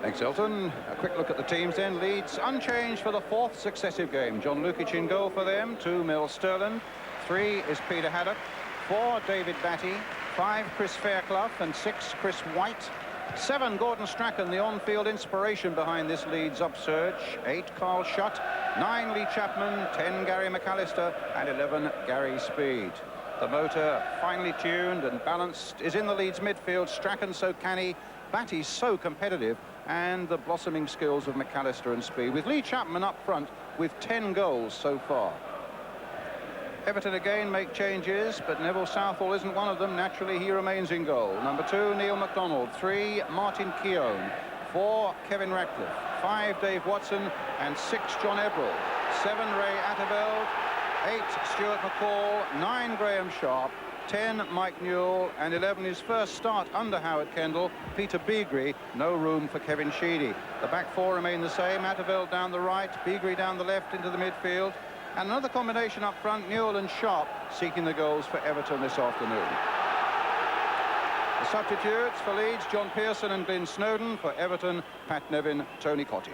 Thanks, Elton. A quick look at the teams then. Leeds unchanged for the fourth successive game. John Lukic in goal for them. 2, Mill Sterland. 3 is Peter Haddock. 4, David Batty. 5, Chris Fairclough. And 6, Chris White. 7, Gordon Strachan, the on-field inspiration behind this Leeds upsurge. 8, Carl Shutt. 9, Lee Chapman. 10, Gary McAllister. And 11, Gary Speed. The motor, finely tuned and balanced, is in the Leeds midfield. Strachan so canny, Batty so competitive, and the blossoming skills of McAllister and Speed, with Lee Chapman up front with 10 goals so far. Everton again make changes, but Neville Southall isn't one of them. Naturally, he remains in goal. Number 2, Neil MacDonald. 3, Martin Keown. 4, Kevin Ratcliffe. 5, Dave Watson. And 6, John Ebrell. 7, Ray Atterveld. 8, Stuart McCall. 9, Graham Sharp. 10, Mike Newell. And 11, his first start under Howard Kendall, Peter Beagrie. No room for Kevin Sheedy. The back four remain the same. Atterveld down the right, Beagrie down the left into the midfield. And another combination up front, Newell and Sharp seeking the goals for Everton this afternoon. The substitutes for Leeds, John Pearson and Glyn Snowden. For Everton, Pat Nevin, Tony Cottee.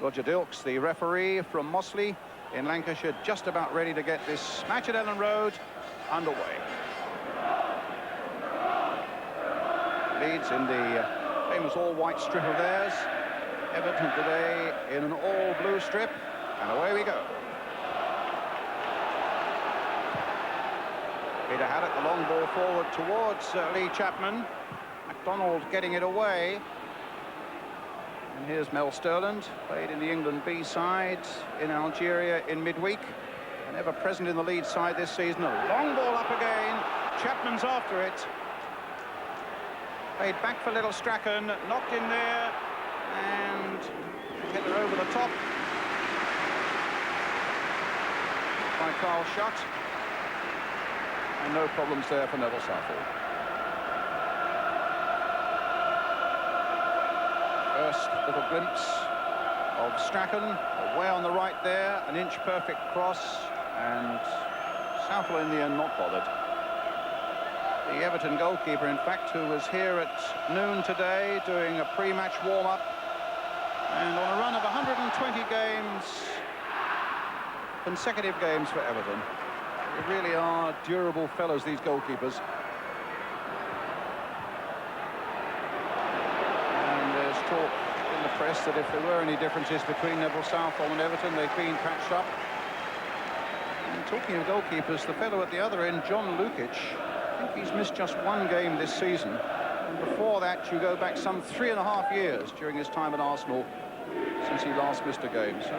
Roger Dilks, the referee from Mossley in Lancashire, just about ready to get this match at Ellen Road underway. Leeds in the famous all-white strip of theirs. Everton today in an all-blue strip. And away we go. Peter Haddock, the long ball forward towards Lee Chapman. MacDonald getting it away. And here's Mel Sterland, played in the England B side in Algeria in midweek. And ever present in the Leeds side this season. A long ball up again. Chapman's after it. Played back for little Strachan, knocked in there, and header over the top by Carl Shutt. And no problems there for Neville Southall. First little glimpse of Strachan, away on the right there, an inch perfect cross, and Southall in the end not bothered. The Everton goalkeeper, in fact, who was here at noon today doing a pre-match warm-up, and on a run of 120 games, consecutive games for Everton. They really are durable fellows, these goalkeepers. And there's talk in the press that if there were any differences between Neville Southall and Everton, they've been patched up. And talking of goalkeepers, the fellow at the other end, John Lukic, I think he's missed just one game this season. And before that, you go back some 3.5 years during his time at Arsenal since he last missed a game. So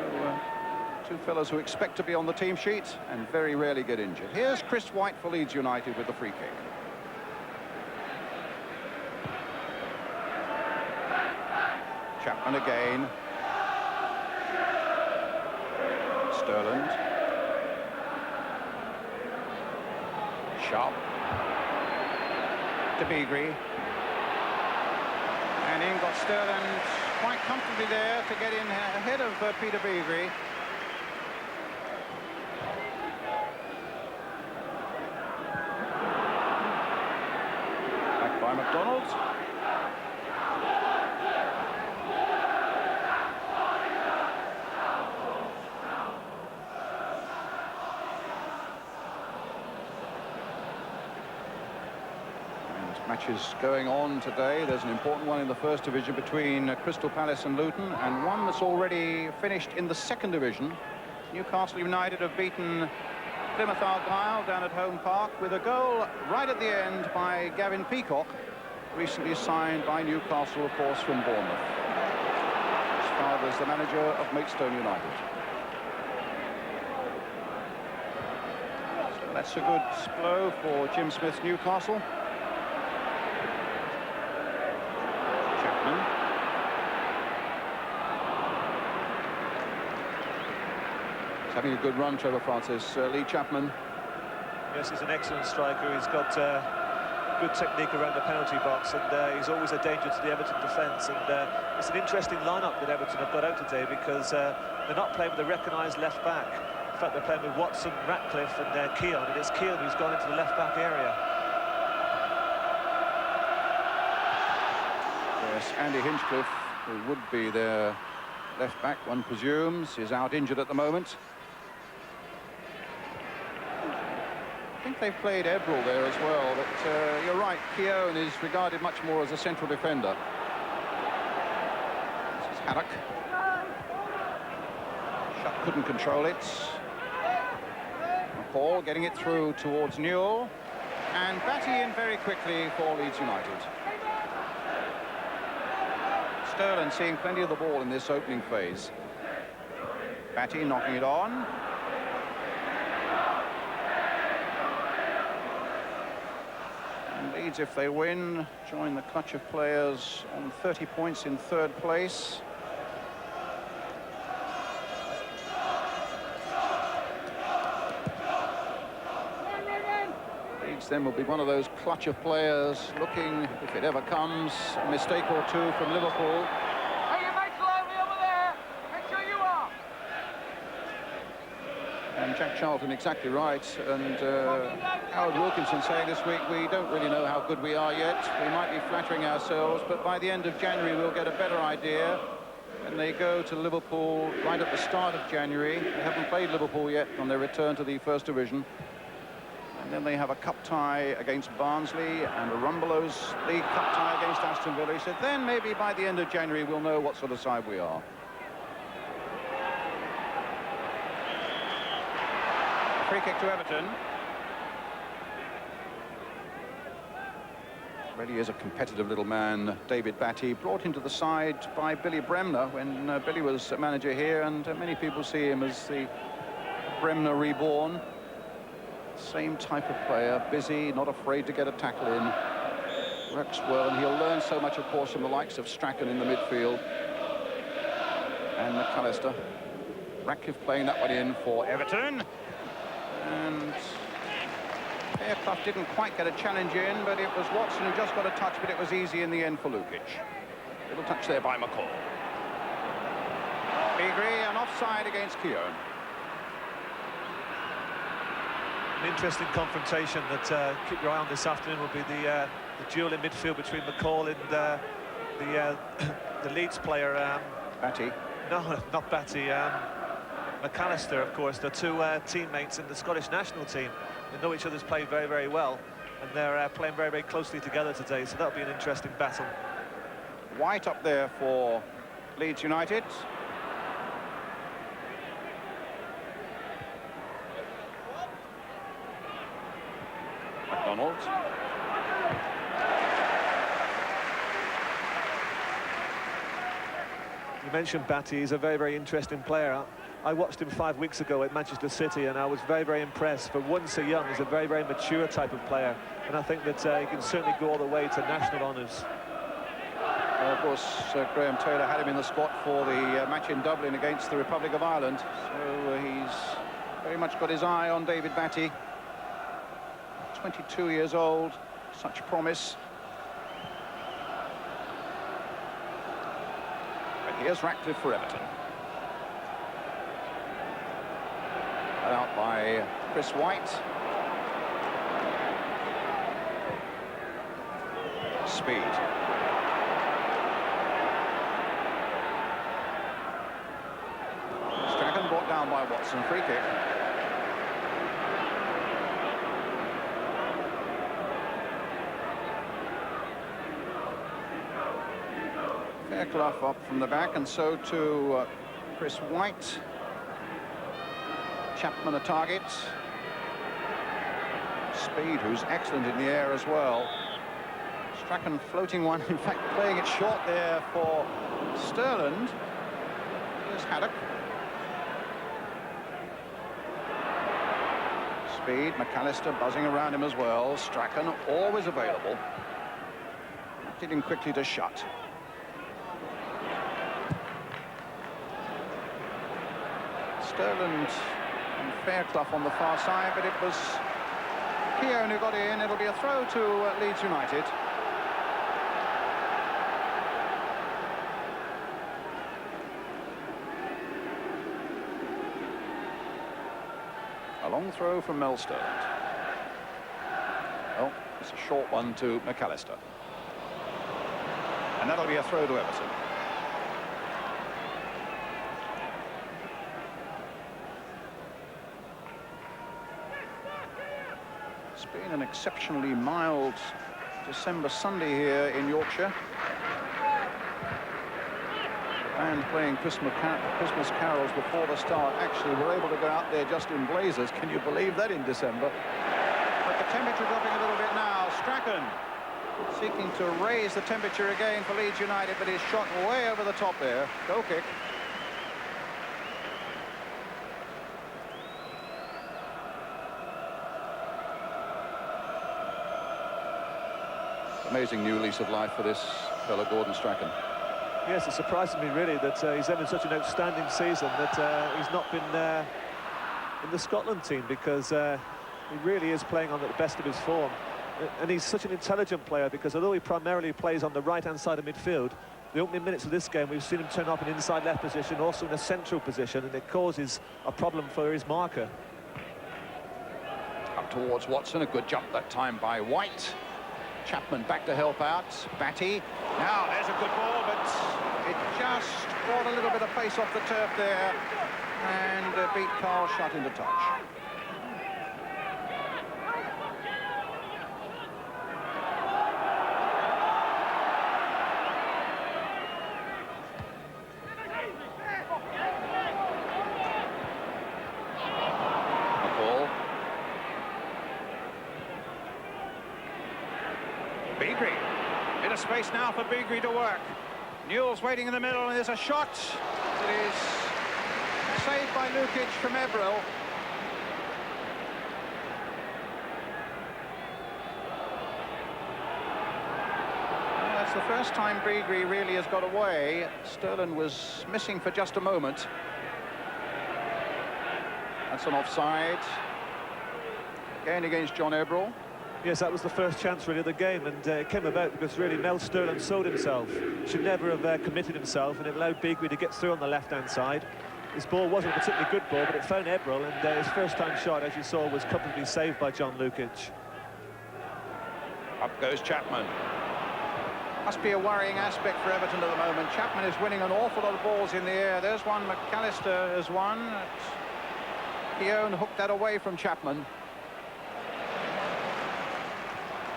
two fellows who expect to be on the team sheet and very rarely get injured. Here's Chris White for Leeds United with the free kick. Chapman again. Sterland. Sharp. To Beagrie. And in got Sterland quite comfortably there to get in ahead of Peter Beagrie. Back by MacDonald. Matches going on today. There's an important one in the first division between Crystal Palace and Luton, and one that's already finished in the second division. Newcastle United have beaten Plymouth Argyle down at Home Park with a goal right at the end by Gavin Peacock, recently signed by Newcastle, of course, from Bournemouth. His father's the manager of Maidstone United. So that's a good blow for Jim Smith's Newcastle. Having a good run, Trevor Francis. Lee Chapman. Yes, he's an excellent striker. He's got good technique around the penalty box, and he's always a danger to the Everton defence. And it's an interesting lineup that Everton have got out today, because they're not playing with a recognised left back. In fact, they're playing with Watson, Ratcliffe and Keown, and it's Keown who's gone into the left back area. Yes, Andy Hinchcliffe who would be their left back, one presumes, is out injured at the moment. I think they've played Ebrel there as well, but you're right, Keown is regarded much more as a central defender. This is Haddock. Shutt couldn't control it. McCall getting it through towards Newell. And Batty in very quickly for Leeds United. Sterling seeing plenty of the ball in this opening phase. Batty knocking it on. And Leeds, if they win, join the clutch of players on 30 points in third place. Then will be one of those clutch of players looking, if it ever comes, a mistake or two from Liverpool. Hey, your mate's lively over there. Make sure you are. And Jack Charlton exactly right. And Howard Wilkinson saying this week, we don't really know how good we are yet. We might be flattering ourselves, but by the end of January we'll get a better idea. And they go to Liverpool right at the start of January. They haven't played Liverpool yet on their return to the First Division. And then they have a cup tie against Barnsley and a Rumbelows League Cup tie against Aston Villa. He said, then maybe by the end of January we'll know what sort of side we are. Free kick to Everton. Really is a competitive little man, David Batty, brought into the side by Billy Bremner when Billy was manager here, and many people see him as the Bremner reborn. Same type of player, busy, not afraid to get a tackle in. Works well, and he'll learn so much, of course, from the likes of Strachan in the midfield. And McAllister. Ratcliffe playing that one in for Everton. And Fairclough didn't quite get a challenge in, but it was Watson who just got a touch, but it was easy in the end for Lukic. Little touch there by McCall. Begree, an offside against Keown. An interesting confrontation that keep your eye on this afternoon will be the duel in midfield between McCall and the Leeds player. Batty. No, not Batty. McAllister, of course. They're two teammates in the Scottish national team. They know each other's played very, very well, and they're playing very, very closely together today. So that'll be an interesting battle. White up there for Leeds United. McDonald. You mentioned Batty. He's a very, very interesting player. I watched him 5 weeks ago at Manchester City, and I was very, very impressed. For one so young, he's a very, very mature type of player, and I think that he can certainly go all the way to national honours. Of course, Graham Taylor had him in the squad for the match in Dublin against the Republic of Ireland, so he's very much got his eye on David Batty. 22 years old, such promise. But here's Ratcliffe for Everton. Cut out by Chris White. Speed. Strachan brought down by Watson, free kick. Fairclough up from the back, and so to Chris White. Chapman a target. Speed, who's excellent in the air as well. Strachan floating one, in fact playing it short there for Sterland. Here's Haddock. Speed, McAllister buzzing around him as well. Strachan always available. Did him quickly to Shutt. Sterland and Fairclough on the far side, but it was Keown who got in. It'll be a throw to Leeds United. A long throw from Mel Sterland. Oh, it's a short one to McAllister. And that'll be a throw to Everton. been an exceptionally mild December Sunday here in Yorkshire. And playing Christmas carols before the start. Actually, we're able to go out there just in blazers. Can you believe that in December? But the temperature dropping a little bit now. Strachan seeking to raise the temperature again for Leeds United, but he's shot way over the top there. Goal kick. Amazing new lease of life for this fellow Gordon Strachan. Yes, it surprises me really that he's having such an outstanding season that he's not been in the Scotland team, because he really is playing on the best of his form. And he's such an intelligent player, because although he primarily plays on the right-hand side of midfield, the opening minutes of this game we've seen him turn up in inside left position, also in a central position, and it causes a problem for his marker. Up towards Watson, a good jump that time by White. Chapman back to help out. Batty. Now there's a good ball, but it just brought a little bit of pace off the turf there and beat Carl Shutt into touch. Beagrie, bit of space now for Beagrie to work. Newell's waiting in the middle, and there's a shot. It is saved by Lukic from Ebril. Well, that's the first time Beagrie really has got away. Sterling was missing for just a moment. That's an offside. Again against John Ebril. Yes, that was the first chance really of the game, and it came about because really Mel Sterling sold himself. Should never have committed himself, and it allowed Beagrie to get through on the left-hand side. His ball wasn't a particularly good ball, but it found Ebril, and his first-time shot, as you saw, was comfortably saved by John Lukic. Up goes Chapman. Must be a worrying aspect for Everton at the moment. Chapman is winning an awful lot of balls in the air. There's one. McAllister has one. Keown hooked that away from Chapman.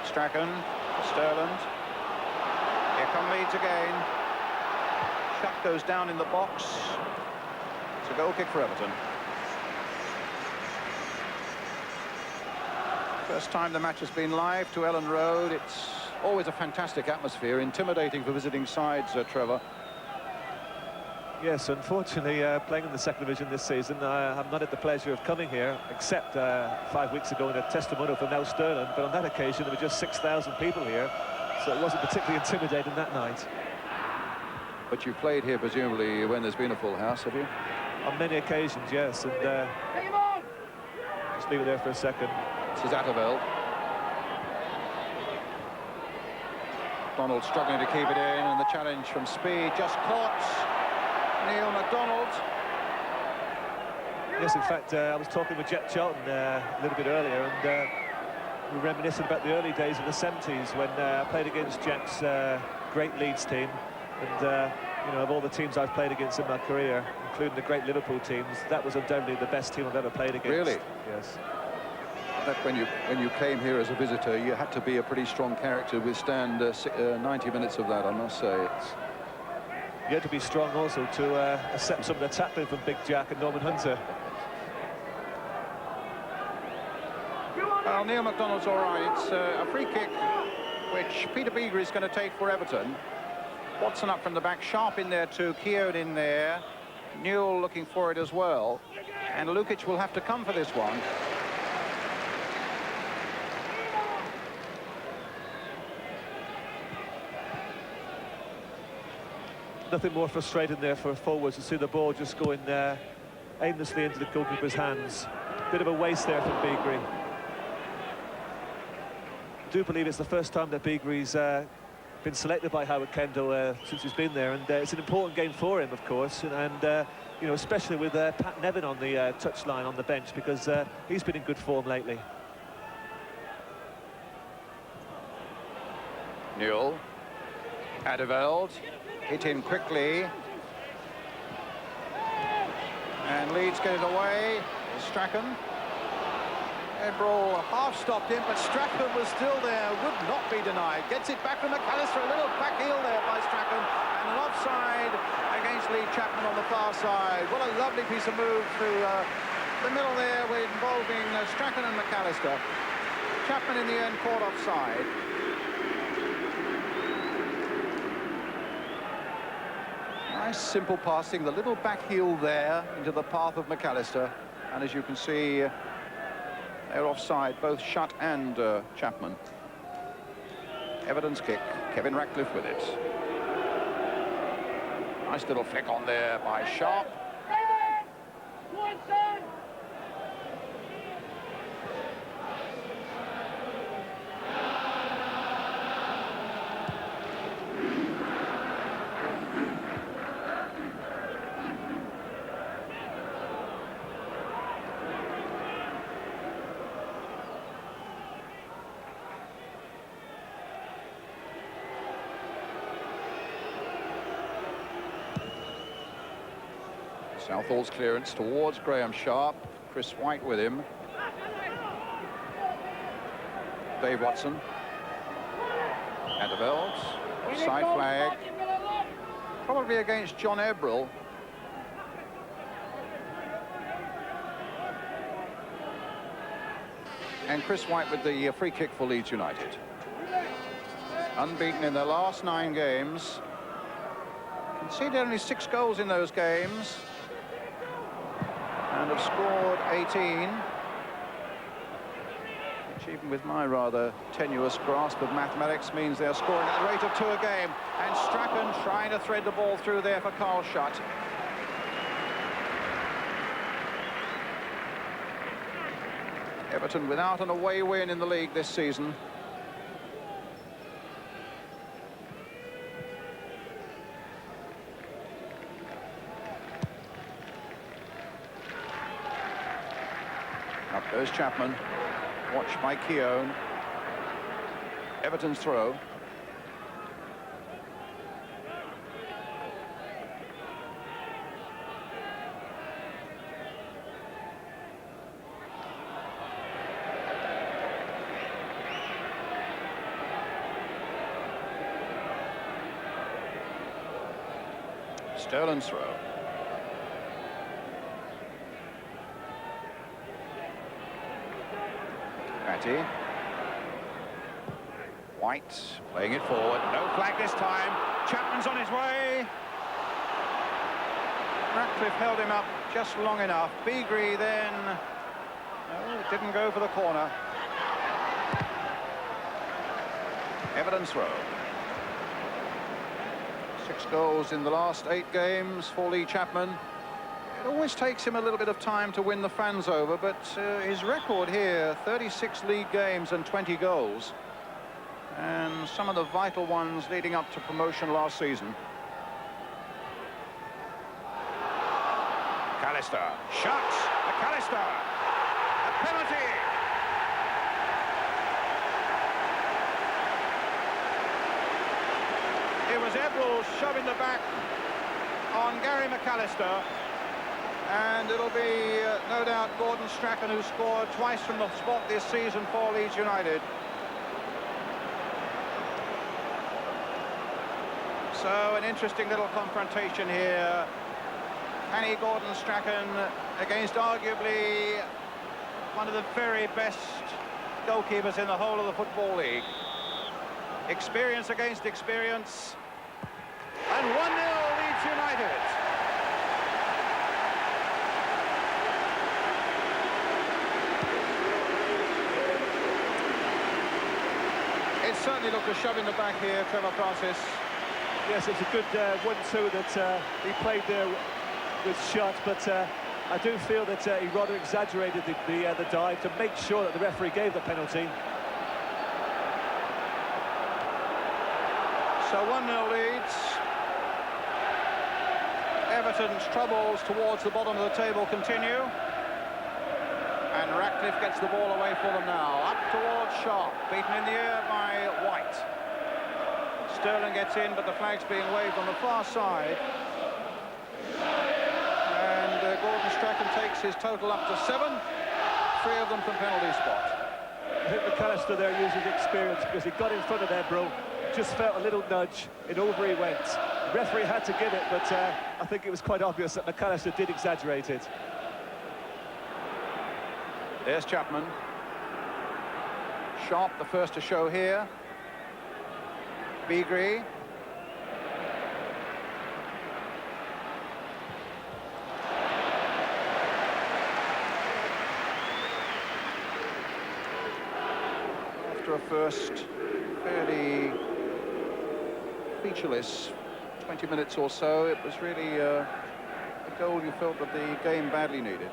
Strachan, Sterland. Here come Leeds again. Shutt goes down in the box. It's a goal kick for Everton. First time the match has been live to Ellen Road. It's always a fantastic atmosphere, intimidating for visiting sides, Trevor. Yes, unfortunately, playing in the second division this season, I've not had the pleasure of coming here, except 5 weeks ago in a testimonial for Mel Sterling. But on that occasion, there were just 6,000 people here, so it wasn't particularly intimidating that night. But you've played here, presumably, when there's been a full house, have you? On many occasions, yes. And just leave it there for a second. This is Atterveld. Donald struggling to keep it in, and the challenge from Speed just caught Neil MacDonald. Yes, in fact, I was talking with Jet Charlton a little bit earlier, and we were reminiscing about the early days of the 70s when I played against Jet's great Leeds team. And, you know, of all the teams I've played against in my career, including the great Liverpool teams, that was undoubtedly the best team I've ever played against. Really? Yes. That when you came here as a visitor, you had to be a pretty strong character to withstand 90 minutes of that, I must say. You had to be strong also to accept some of the tackling from Big Jack and Norman Hunter. Well, Neil MacDonald's all right. It's a free kick which Peter Beagrie is going to take for Everton. Watson up from the back, Sharp in there too, Keown in there, Newell looking for it as well, and Lukic will have to come for this one. Nothing more frustrating there for forwards to see the ball just going aimlessly into the goalkeeper's hands. Bit of a waste there from Beagrie. I do believe it's the first time that Beagrie's been selected by Howard Kendall since he's been there, and it's an important game for him, of course, and you know, especially with Pat Nevin on the touchline on the bench, because he's been in good form lately. Newell, Atterveld. Hit in quickly, and Leeds get it away. Strachan, Ebrel half stopped him, but Strachan was still there, would not be denied. Gets it back from McAllister, a little back heel there by Strachan, and an offside against Lee Chapman on the far side. What a lovely piece of move through the middle there, involving Strachan and McAllister. Chapman in the end caught offside. Nice simple passing, the little back heel there into the path of McAllister, and as you can see, they're offside, both Shutt and Chapman. Everton's kick, Kevin Ratcliffe with it. Nice little flick on there by Sharp. Southall's clearance towards Graham Sharp. Chris White with him. Dave Watson. Adderveld. Side flag. Probably against John Ebrel. And Chris White with the free kick for Leeds United. Unbeaten in their last 9 games. Conceded only 6 goals in those games. And have scored 18, which even with my rather tenuous grasp of mathematics means they're scoring at the rate of 2 a game. And Strachan trying to thread the ball through there for Carl Shutt. Everton without an away win in the league this season. Up goes Chapman, watched by Keown. Everton's throw. Sterling's throw. Batty. White playing it forward. No flag this time. Chapman's on his way. Ratcliffe held him up just long enough. Beagrie then. No, it didn't go for the corner. Everton's throw. 6 goals in the last 8 games for Lee Chapman. It always takes him a little bit of time to win the fans over, but his record here, 36 league games and 20 goals. And some of the vital ones leading up to promotion last season. McAllister, shots, McAllister, a penalty. It was Ebrel shoving the back on Gary McAllister. And it'll be, no doubt, Gordon Strachan, who scored twice from the spot this season for Leeds United. So, an interesting little confrontation here. Kenny Gordon Strachan against arguably one of the very best goalkeepers in the whole of the Football League. Experience against experience. And 1-0 Leeds United. It certainly looked a shove in the back here, Trevor Francis. Yes, it's a good 1-2 that he played there with Shutt, but I do feel that he rather exaggerated the dive to make sure that the referee gave the penalty. So 1-0 Leeds. Everton's troubles towards the bottom of the table continue. And Ratcliffe gets the ball away for them now. Up towards Sharp, beaten in the air by White. Sterling gets in, but the flag's being waved on the far side. And Gordon Strachan takes his total up to 7. three of them from penalty spot. I think McAllister there used his experience because he got in front of Ebro, just felt a little nudge, and over he went. The referee had to give it, but I think it was quite obvious that McAllister did exaggerate it. There's Chapman. Sharp, the first to show here. Beagrie. After a first fairly featureless 20 minutes or so, it was really a goal you felt that the game badly needed.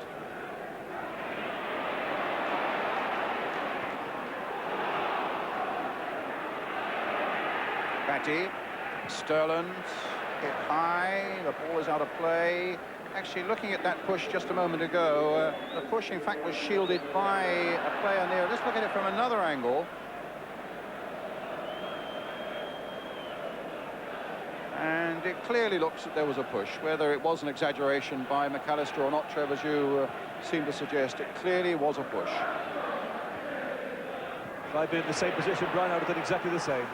Batty, Sterland, hit high, the ball is out of play. Actually, looking at that push just a moment ago, the push in fact was shielded by a player near. Let's look at it from another angle. And it clearly looks that there was a push. Whether it was an exaggeration by McAllister or not, Trev, as you seem to suggest, it clearly was a push. If I'd been in the same position, Brian, I would have done exactly the same.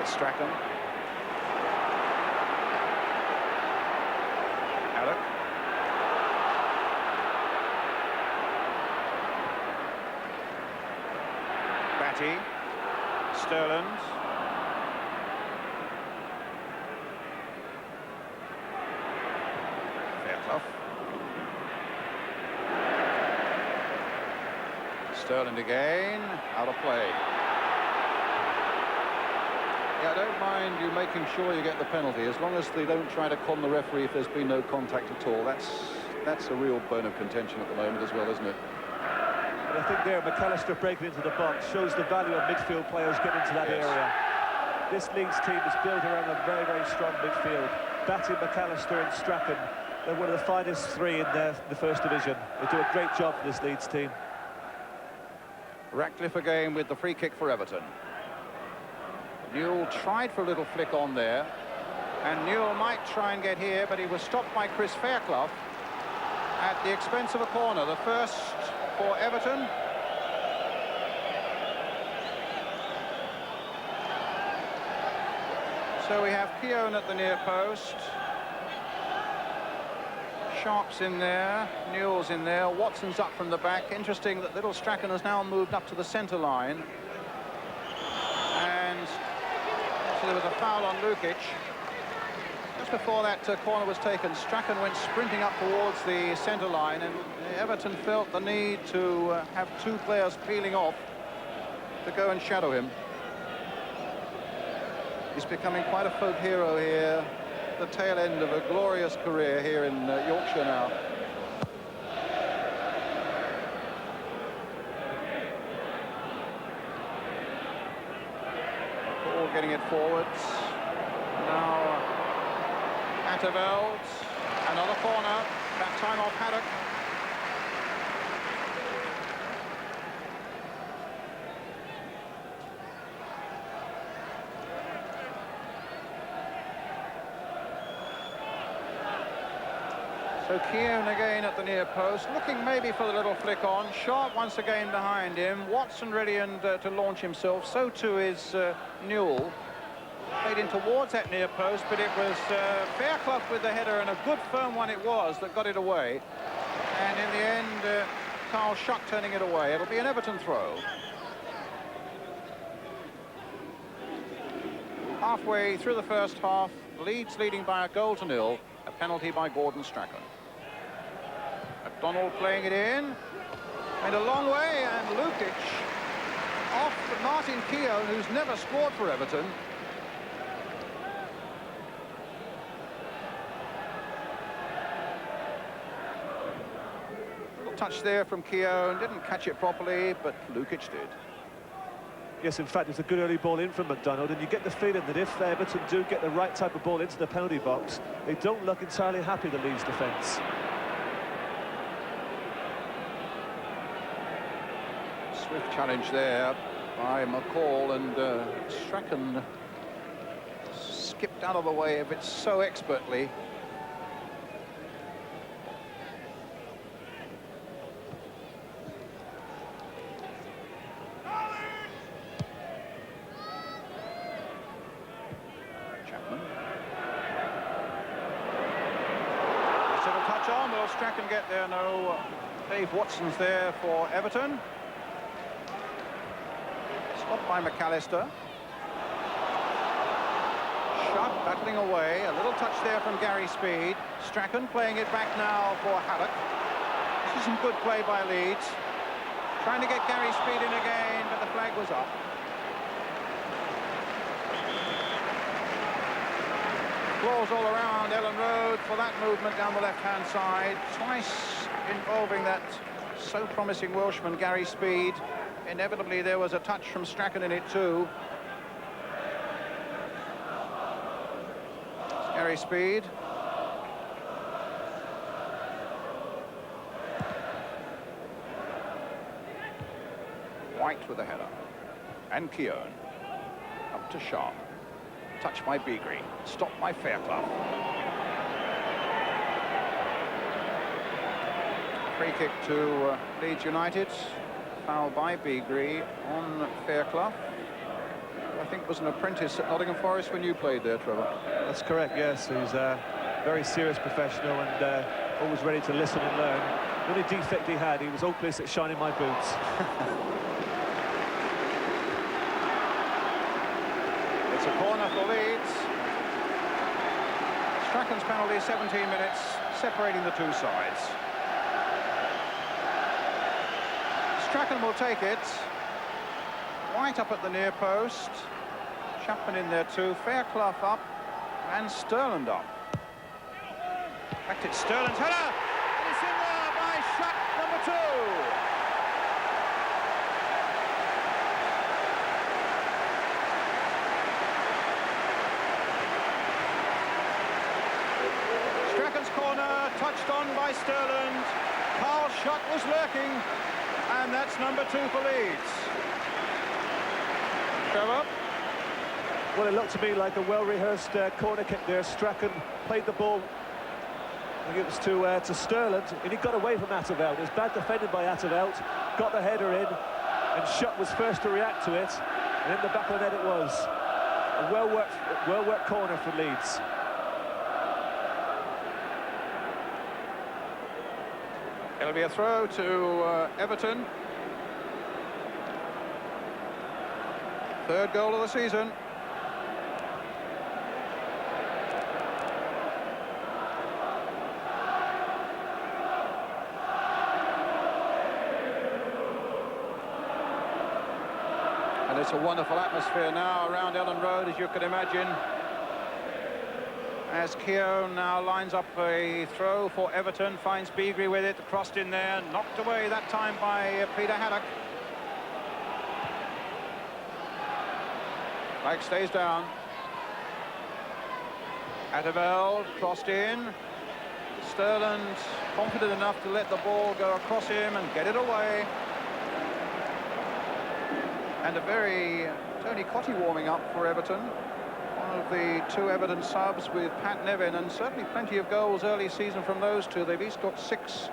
It's Strachan. Haddock. Batty. Sterland. Fairclough. Sterland again. Out of play. I don't mind you making sure you get the penalty, as long as they don't try to con the referee if there's been no contact at all. That's a real bone of contention at the moment as well, isn't it? But I think there, McAllister breaking into the box shows the value of midfield players getting into that area. This Leeds team is built around a very, very strong midfield. Batty, McAllister and Strachan, they're one of the finest three in the First Division. They do a great job for this Leeds team. Ratcliffe again with the free kick for Everton. Newell tried for a little flick on there, and Newell might try and get here, but he was stopped by Chris Fairclough at the expense of a corner. The first for Everton. So we have Keown at the near post. Sharp's in there, Newell's in there, Watson's up from the back. Interesting that little Strachan has now moved up to the centre line. And so there was a foul on Lukic. Just before that corner was taken, Strachan went sprinting up towards the centre line, and Everton felt the need to have two players peeling off to go and shadow him. He's becoming quite a folk hero here, the tail end of a glorious career here in Yorkshire now. All getting it forwards. Now Atterveld, another corner, that time off Haddock. So Keown again at the near post, looking maybe for the little flick on. Sharp once again behind him. Watson ready and to launch himself. So too is Newell. Played in towards that near post, but it was Fairclough with the header, and a good firm one it was that got it away. And in the end, Carl Schuck turning it away. It'll be an Everton throw. Halfway through the first half, Leeds leading by a goal to nil. A penalty by Gordon Strachan. McDonald playing it in. Made a long way, and Lukic off Martin Keown, who's never scored for Everton. Little touch there from Keown, didn't catch it properly, but Lukic did. Yes, in fact, it's a good early ball in from McDonald, and you get the feeling that if Everton do get the right type of ball into the penalty box, they don't look entirely happy, the Leeds defence. Swift challenge there by McCall, and Strachan skipped out of the way of it so expertly. Will Strachan get there? No. Dave Watson's there for Everton. Stopped by McAllister. Shutt battling away. A little touch there from Gary Speed. Strachan playing it back now for Haddock. This is some good play by Leeds. Trying to get Gary Speed in again, but the flag was up. Applause all around Ellen Road for that movement down the left-hand side. Twice involving that so promising Welshman, Gary Speed. Inevitably, there was a touch from Strachan in it too. Gary Speed. White with the header. And Keown. Up to Sharp. Touched by Beagrie. Stopped by Fairclough. Free kick to Leeds United. Foul by Beagrie on Fairclough. I think was an apprentice at Nottingham Forest when you played there, Trevor. That's correct, yes. He's a very serious professional and always ready to listen and learn. The only defect he had, he was hopeless at shining my boots. It's a corner for Leeds. Strachan's penalty, 17 minutes, separating the two sides. Strachan will take it. White up at the near post. Chapman in there too. Fairclough up. And Sterland up. In fact, it's Sterland's header. And it's in there by Shutt, number 2. Strachan's corner, touched on by Sterland. Carl Shutt was lurking. And that's number 2 for Leeds. Trevor? Well, it looked to me like a well-rehearsed corner kick there. Strachan played the ball, I think it was to Sterland, and he got away from Atterveld. It was bad defended by Atterveld, got the header in, and Shutt was first to react to it, and in the back of the net it was. A well-worked corner for Leeds. It'll be a throw to Everton. Third goal of the season. And it's a wonderful atmosphere now around Ellen Road, as you can imagine. As Keown now lines up a throw for Everton, finds Beagrie with it, crossed in there, knocked away that time by Peter Haddock. Flag stays down. Atterveld crossed in. Sterland confident enough to let the ball go across him and get it away. And a very Tony Cottee warming up for Everton. One of the 2 Everton subs with Pat Nevin, and certainly plenty of goals early season from those 2. They've each got 6.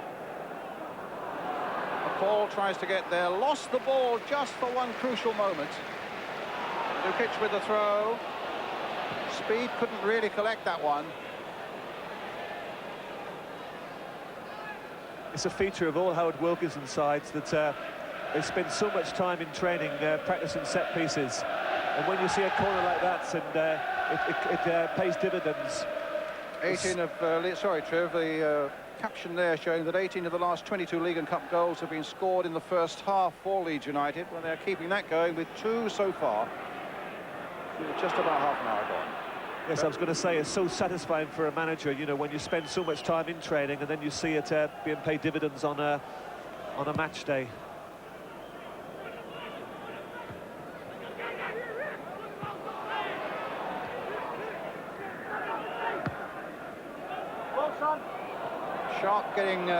McCall tries to get there, lost the ball just for one crucial moment. Lukic with the throw. Speed couldn't really collect that one. It's a feature of all Howard Wilkinson's sides that they spend so much time in training practicing set pieces, and when you see a corner like that, and it pays dividends. 18 of sorry Trev, the caption there showing that 18 of the last 22 League and Cup goals have been scored in the first half for Leeds United. Well, they're keeping that going with 2 so far. Just about half an hour gone. Yes, I was going to say, it's so satisfying for a manager, you know, when you spend so much time in training and then you see it being paid dividends on a match day. Sharp getting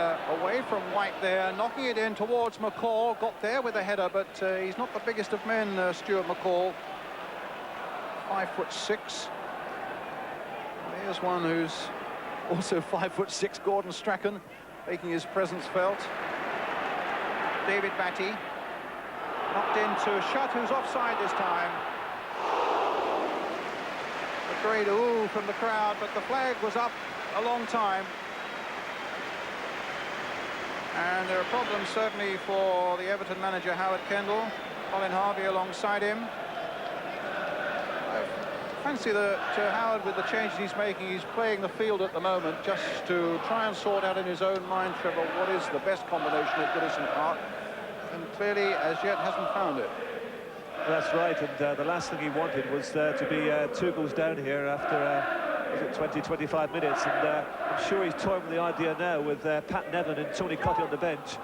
away from White there, knocking it in towards McCall. Got there with a header, but he's not the biggest of men, Stuart McCall. 5'6". There's one who's also 5'6", Gordon Strachan, making his presence felt. David Batty knocked into Shutt, who's offside this time. A great ooh from the crowd, but the flag was up a long time. And there are problems certainly for the Everton manager, Howard Kendall. Colin Harvey alongside him. I fancy that Howard, with the changes he's making, he's playing the field at the moment just to try and sort out in his own mind, Trevor, what is the best combination at Goodison Park. And clearly, as yet, hasn't found it. That's right, and the last thing he wanted was to be 2 goals down here after, was it 20, 25 minutes, and I'm sure he's toying with the idea now with Pat Nevin and Tony Cottee on the bench,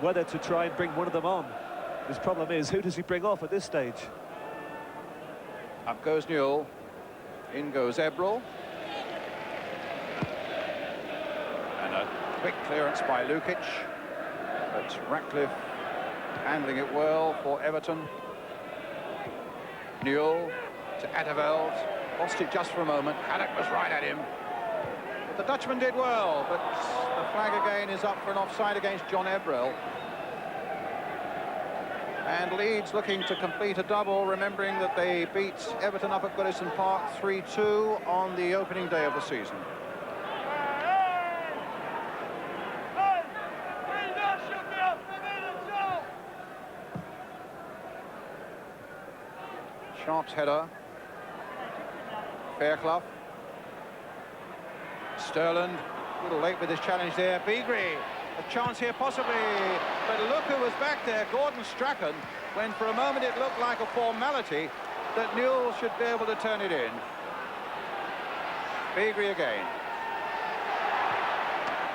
whether to try and bring one of them on. His problem is, who does he bring off at this stage? Up goes Newell, in goes Ebrel. And a quick clearance by Lukic, but Ratcliffe handling it well for Everton. Newell to Atterveld, lost it just for a moment. Haddock was right at him. But the Dutchman did well, but the flag again is up for an offside against John Ebrel. And Leeds looking to complete a double, remembering that they beat Everton up at Goodison Park 3-2 on the opening day of the season. Sharp's header. Fairclough. Sterland, a little late with his challenge there. Beagrie, a chance here possibly. But look who was back there, Gordon Strachan, when for a moment it looked like a formality that Newell should be able to turn it in. Beagrie again.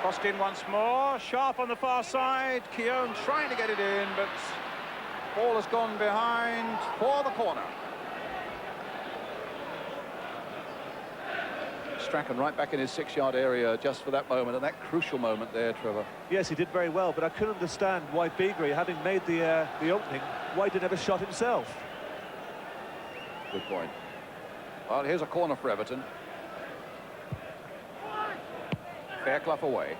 Crossed in once more. Sharp on the far side. Keown trying to get it in, but ball has gone behind for the corner. Strachan right back in his 6-yard area just for that moment, and that crucial moment there, Trevor. Yes, he did very well, but I couldn't understand why Beagrie, having made the opening, why he never shot himself. Good point. Well, here's a corner for Everton. Fairclough away.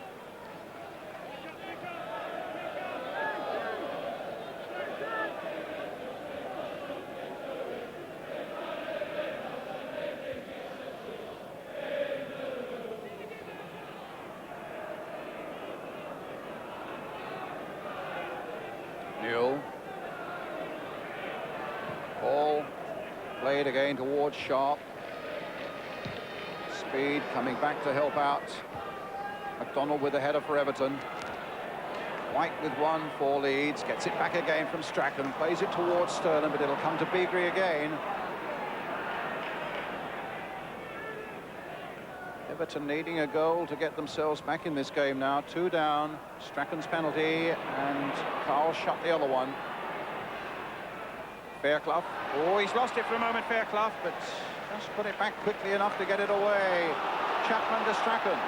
Newell. Ball played again towards Sharp. Speed coming back to help out. McDonald with a header for Everton. White with one for Leeds. Gets it back again from Strachan. Plays it towards Sterling, but it'll come to Beagrie again. Everton needing a goal to get themselves back in this game now. 2 down. Strachan's penalty, and Carl shut the other one. Fairclough. Oh, he's lost it for a moment, Fairclough, but just put it back quickly enough to get it away. Chapman to Strachan.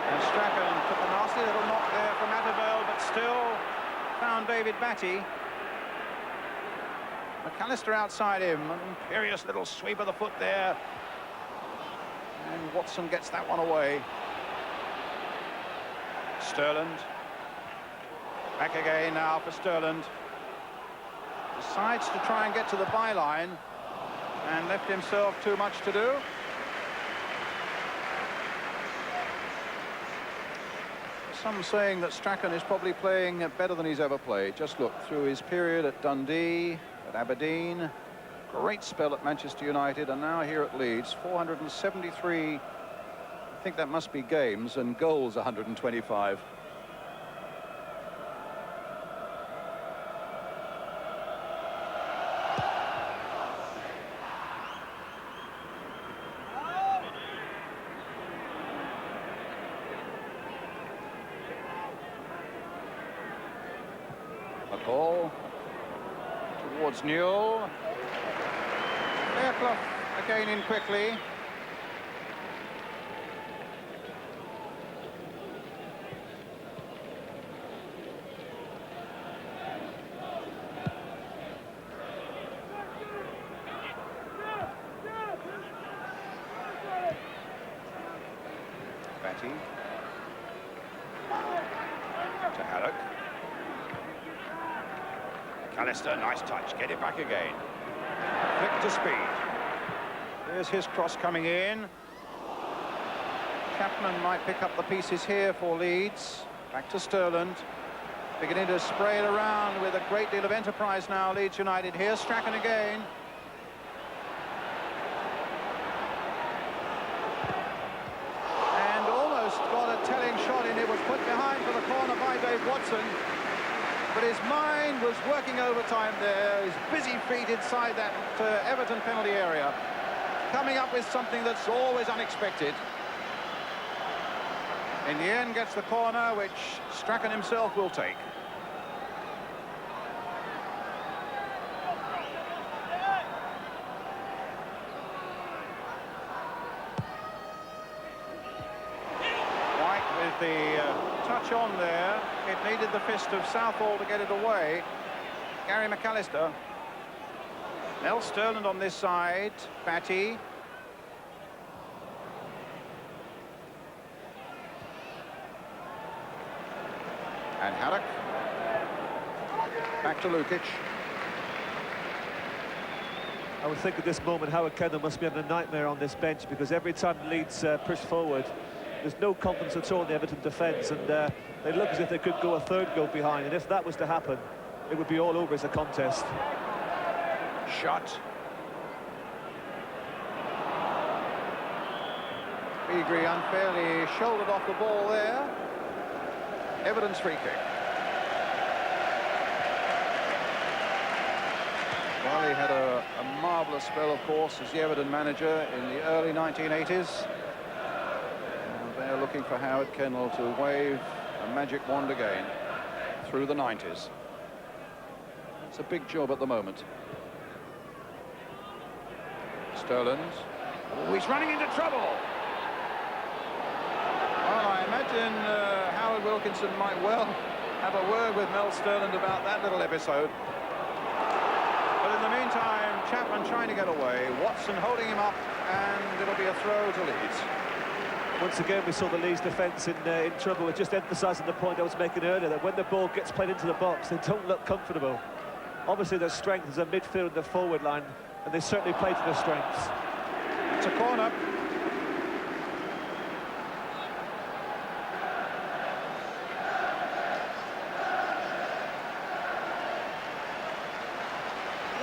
And Strachan took a nasty little knock there from Atterveld, but still found David Batty. McAllister outside him, an imperious little sweep of the foot there. And Watson gets that one away. Sterland. Back again now for Sterland. Decides to try and get to the byline and left himself too much to do. Some saying that Strachan is probably playing better than he's ever played. Just look through his period at Dundee, at Aberdeen, great spell at Manchester United, and now here at Leeds. 473, I think that must be games, and goals 125. McCall towards Newell. Fairclough again in quickly. Batty to Haddock. McAllister, nice touch, get it back again. Flick to speed. There's his cross coming in. Chapman might pick up the pieces here for Leeds. Back to Sterland. Beginning to spray it around with a great deal of enterprise now, Leeds United. Here's Strachan again. And almost got a telling shot in. It was put behind for the corner by Dave Watson. But his mind was working overtime there. His busy feet inside that Everton penalty area. Coming up with something that's always unexpected. In the end, gets the corner, which Strachan himself will take. White with the touch on there. It needed the fist of Southall to get it away. Gary McAllister. Mel Sterland on this side. Batty. And Haddock. Back to Lukic. I would think at this moment Howard Kendall must be having a nightmare on this bench, because every time Leeds push forward, there's no confidence at all in the Everton defence, and they look as if they could go a third goal behind, and if that was to happen, it would be all over as a contest. Shot. Beagrie unfairly shouldered off the ball there. Everton's free kick. Well, he had a marvellous spell, of course, as the Everton manager in the early 1980s. And they're looking for Howard Kendall to wave a magic wand again through the 90s. It's a big job at the moment. Sterland. Oh, he's running into trouble. Well, I imagine Howard Wilkinson might well have a word with Mel Sterland about that little episode. But in the meantime, Chapman trying to get away, Watson holding him up, and it'll be a throw to Leeds. Once again, we saw the Leeds defence in trouble. We're just emphasising the point I was making earlier, that when the ball gets played into the box, they don't look comfortable. Obviously, their strength is a midfield and the forward line, and they certainly play to their strengths. It's a corner.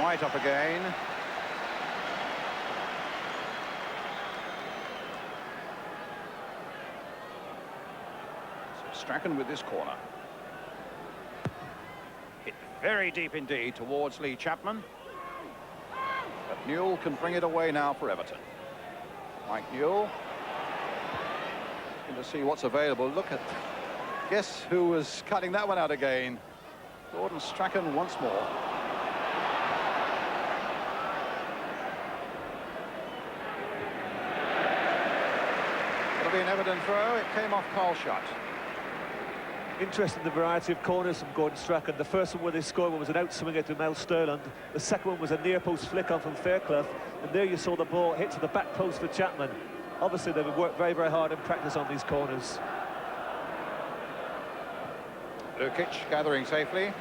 White up again. So Strachan with this corner. Hit very deep indeed towards Lee Chapman. But Newell can bring it away now for Everton. Mike Newell. Looking to see what's available. Look at... Guess who was cutting that one out again? Gordon Strachan once more. It'll be an Everton throw. It came off Carl Shutt. Interesting, the variety of corners from Gordon Strachan. The first one where they scored was an outswinger to Mel Sterland. The second one was a near post flick on from Fairclough, and there you saw the ball hit to the back post for Chapman. Obviously they've worked very, very hard in practice on these corners. Lukic gathering safely.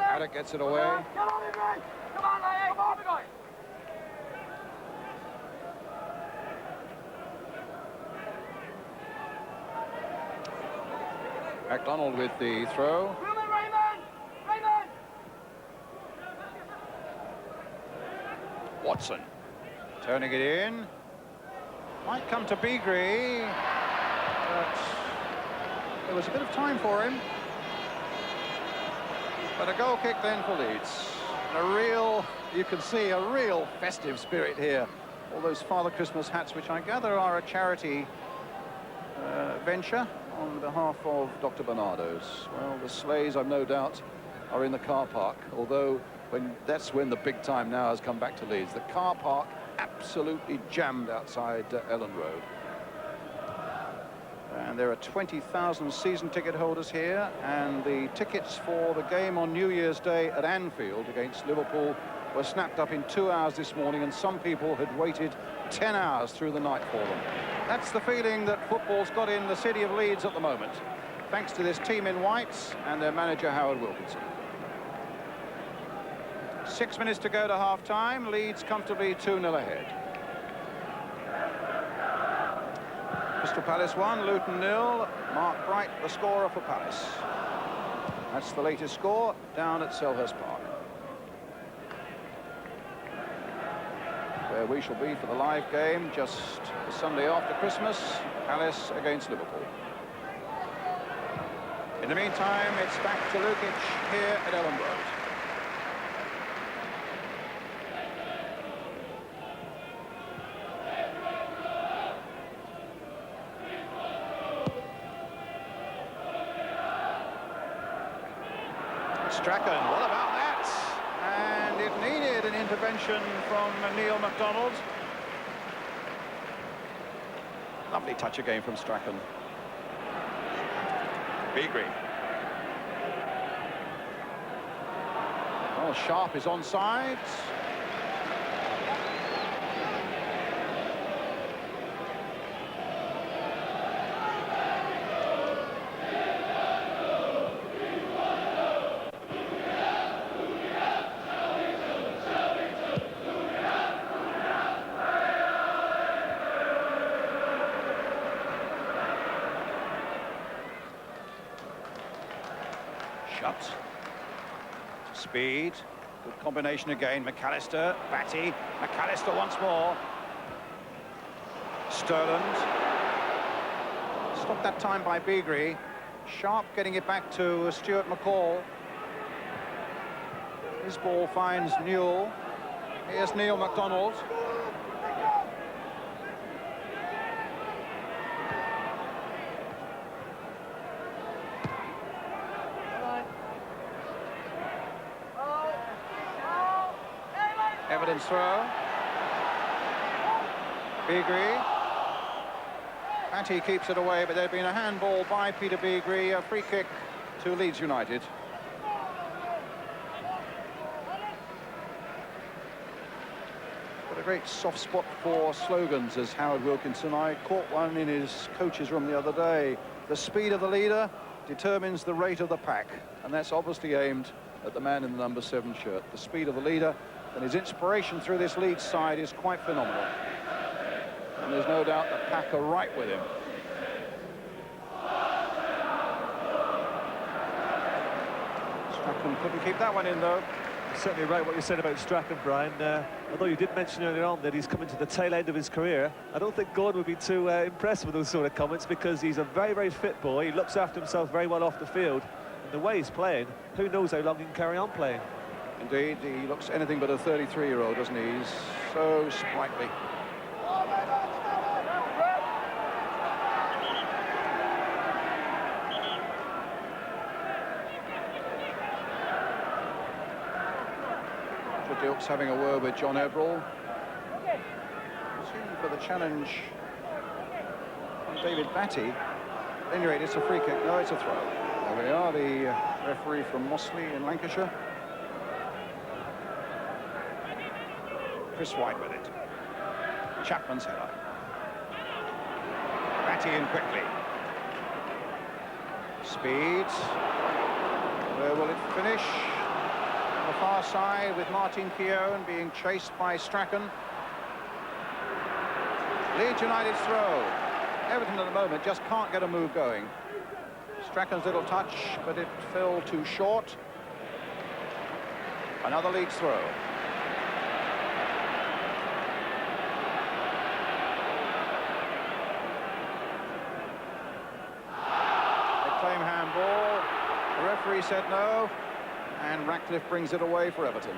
Haddock gets it away. Come on, Henry! Come on, Larry! Come on, guys! MacDonald with the throw. Raymond! Raymond! Watson turning it in. Might come to Beagrie, but there was a bit of time for him. But a goal kick then for Leeds. You can see a real festive spirit here. All those Father Christmas hats, which I gather are a charity venture on behalf of Dr. Bernardo's. Well, the sleighs, I've no doubt, are in the car park, although that's when the big time now has come back to Leeds. The car park absolutely jammed outside Ellen Road. And And there are 20,000 season ticket holders here, and the tickets for the game on New Year's Day at Anfield against Liverpool were snapped up in 2 hours this morning, and some people had waited 10 hours through the night for them. That's the feeling that football's got in the city of Leeds at the moment, thanks to this team in whites and their manager Howard Wilkinson. 6 minutes to go to half-time. Leeds comfortably 2-0 ahead. Crystal Palace 1, Luton 0. Mark Bright, the scorer for Palace. That's the latest score down at Selhurst Park, where we shall be for the live game just the Sunday after Christmas. Palace against Liverpool. In the meantime, it's back to Lukic here at Ellen Road. Strachan, what about that? And it needed an intervention from Neil MacDonald. Lovely touch again from Strachan. Beagrie. Oh, Sharp is onside. Shot. Speed. Good combination again. McAllister, Batty, McAllister once more. Sterland. Stopped that time by Beagrie. Sharp getting it back to Stuart McCall. His ball finds Newell. Here's Neil MacDonald. Everton's throw. Beagrie. Batty keeps it away, but there'd been a handball by Peter Beagrie, a free kick to Leeds United. Got a great soft spot for slogans, as Howard Wilkinson. I caught one in his coach's room the other day. The speed of the leader determines the rate of the pack, and that's obviously aimed at the man in the number 7 shirt. The speed of the leader, and his inspiration through this Leeds side is quite phenomenal. And there's no doubt the pack are right with him. Strachan couldn't keep that one in, though. You're certainly right what you said about Strachan, Brian. Although you did mention earlier on that he's coming to the tail end of his career, I don't think Gordon would be too impressed with those sort of comments, because he's a very, very fit boy. He looks after himself very well off the field. And the way he's playing, who knows how long he can carry on playing. Indeed, he looks anything but a 33-year-old, doesn't he? He's so sprightly. Dilks having a word with John Everall. Seeing for the challenge from David Batty. At any rate, it's a free kick. No, it's a throw. There we are, the referee from Mossley in Lancashire. Chris White with it. Chapman's header. Batty in quickly. Speed. Where will it finish? On the far side with Martin Keown being chased by Strachan. Leeds United's throw. Everton at the moment just can't get a move going. Strachan's little touch, but it fell too short. Another Leeds throw. Claim handball. The referee said no, and Ratcliffe brings it away for Everton.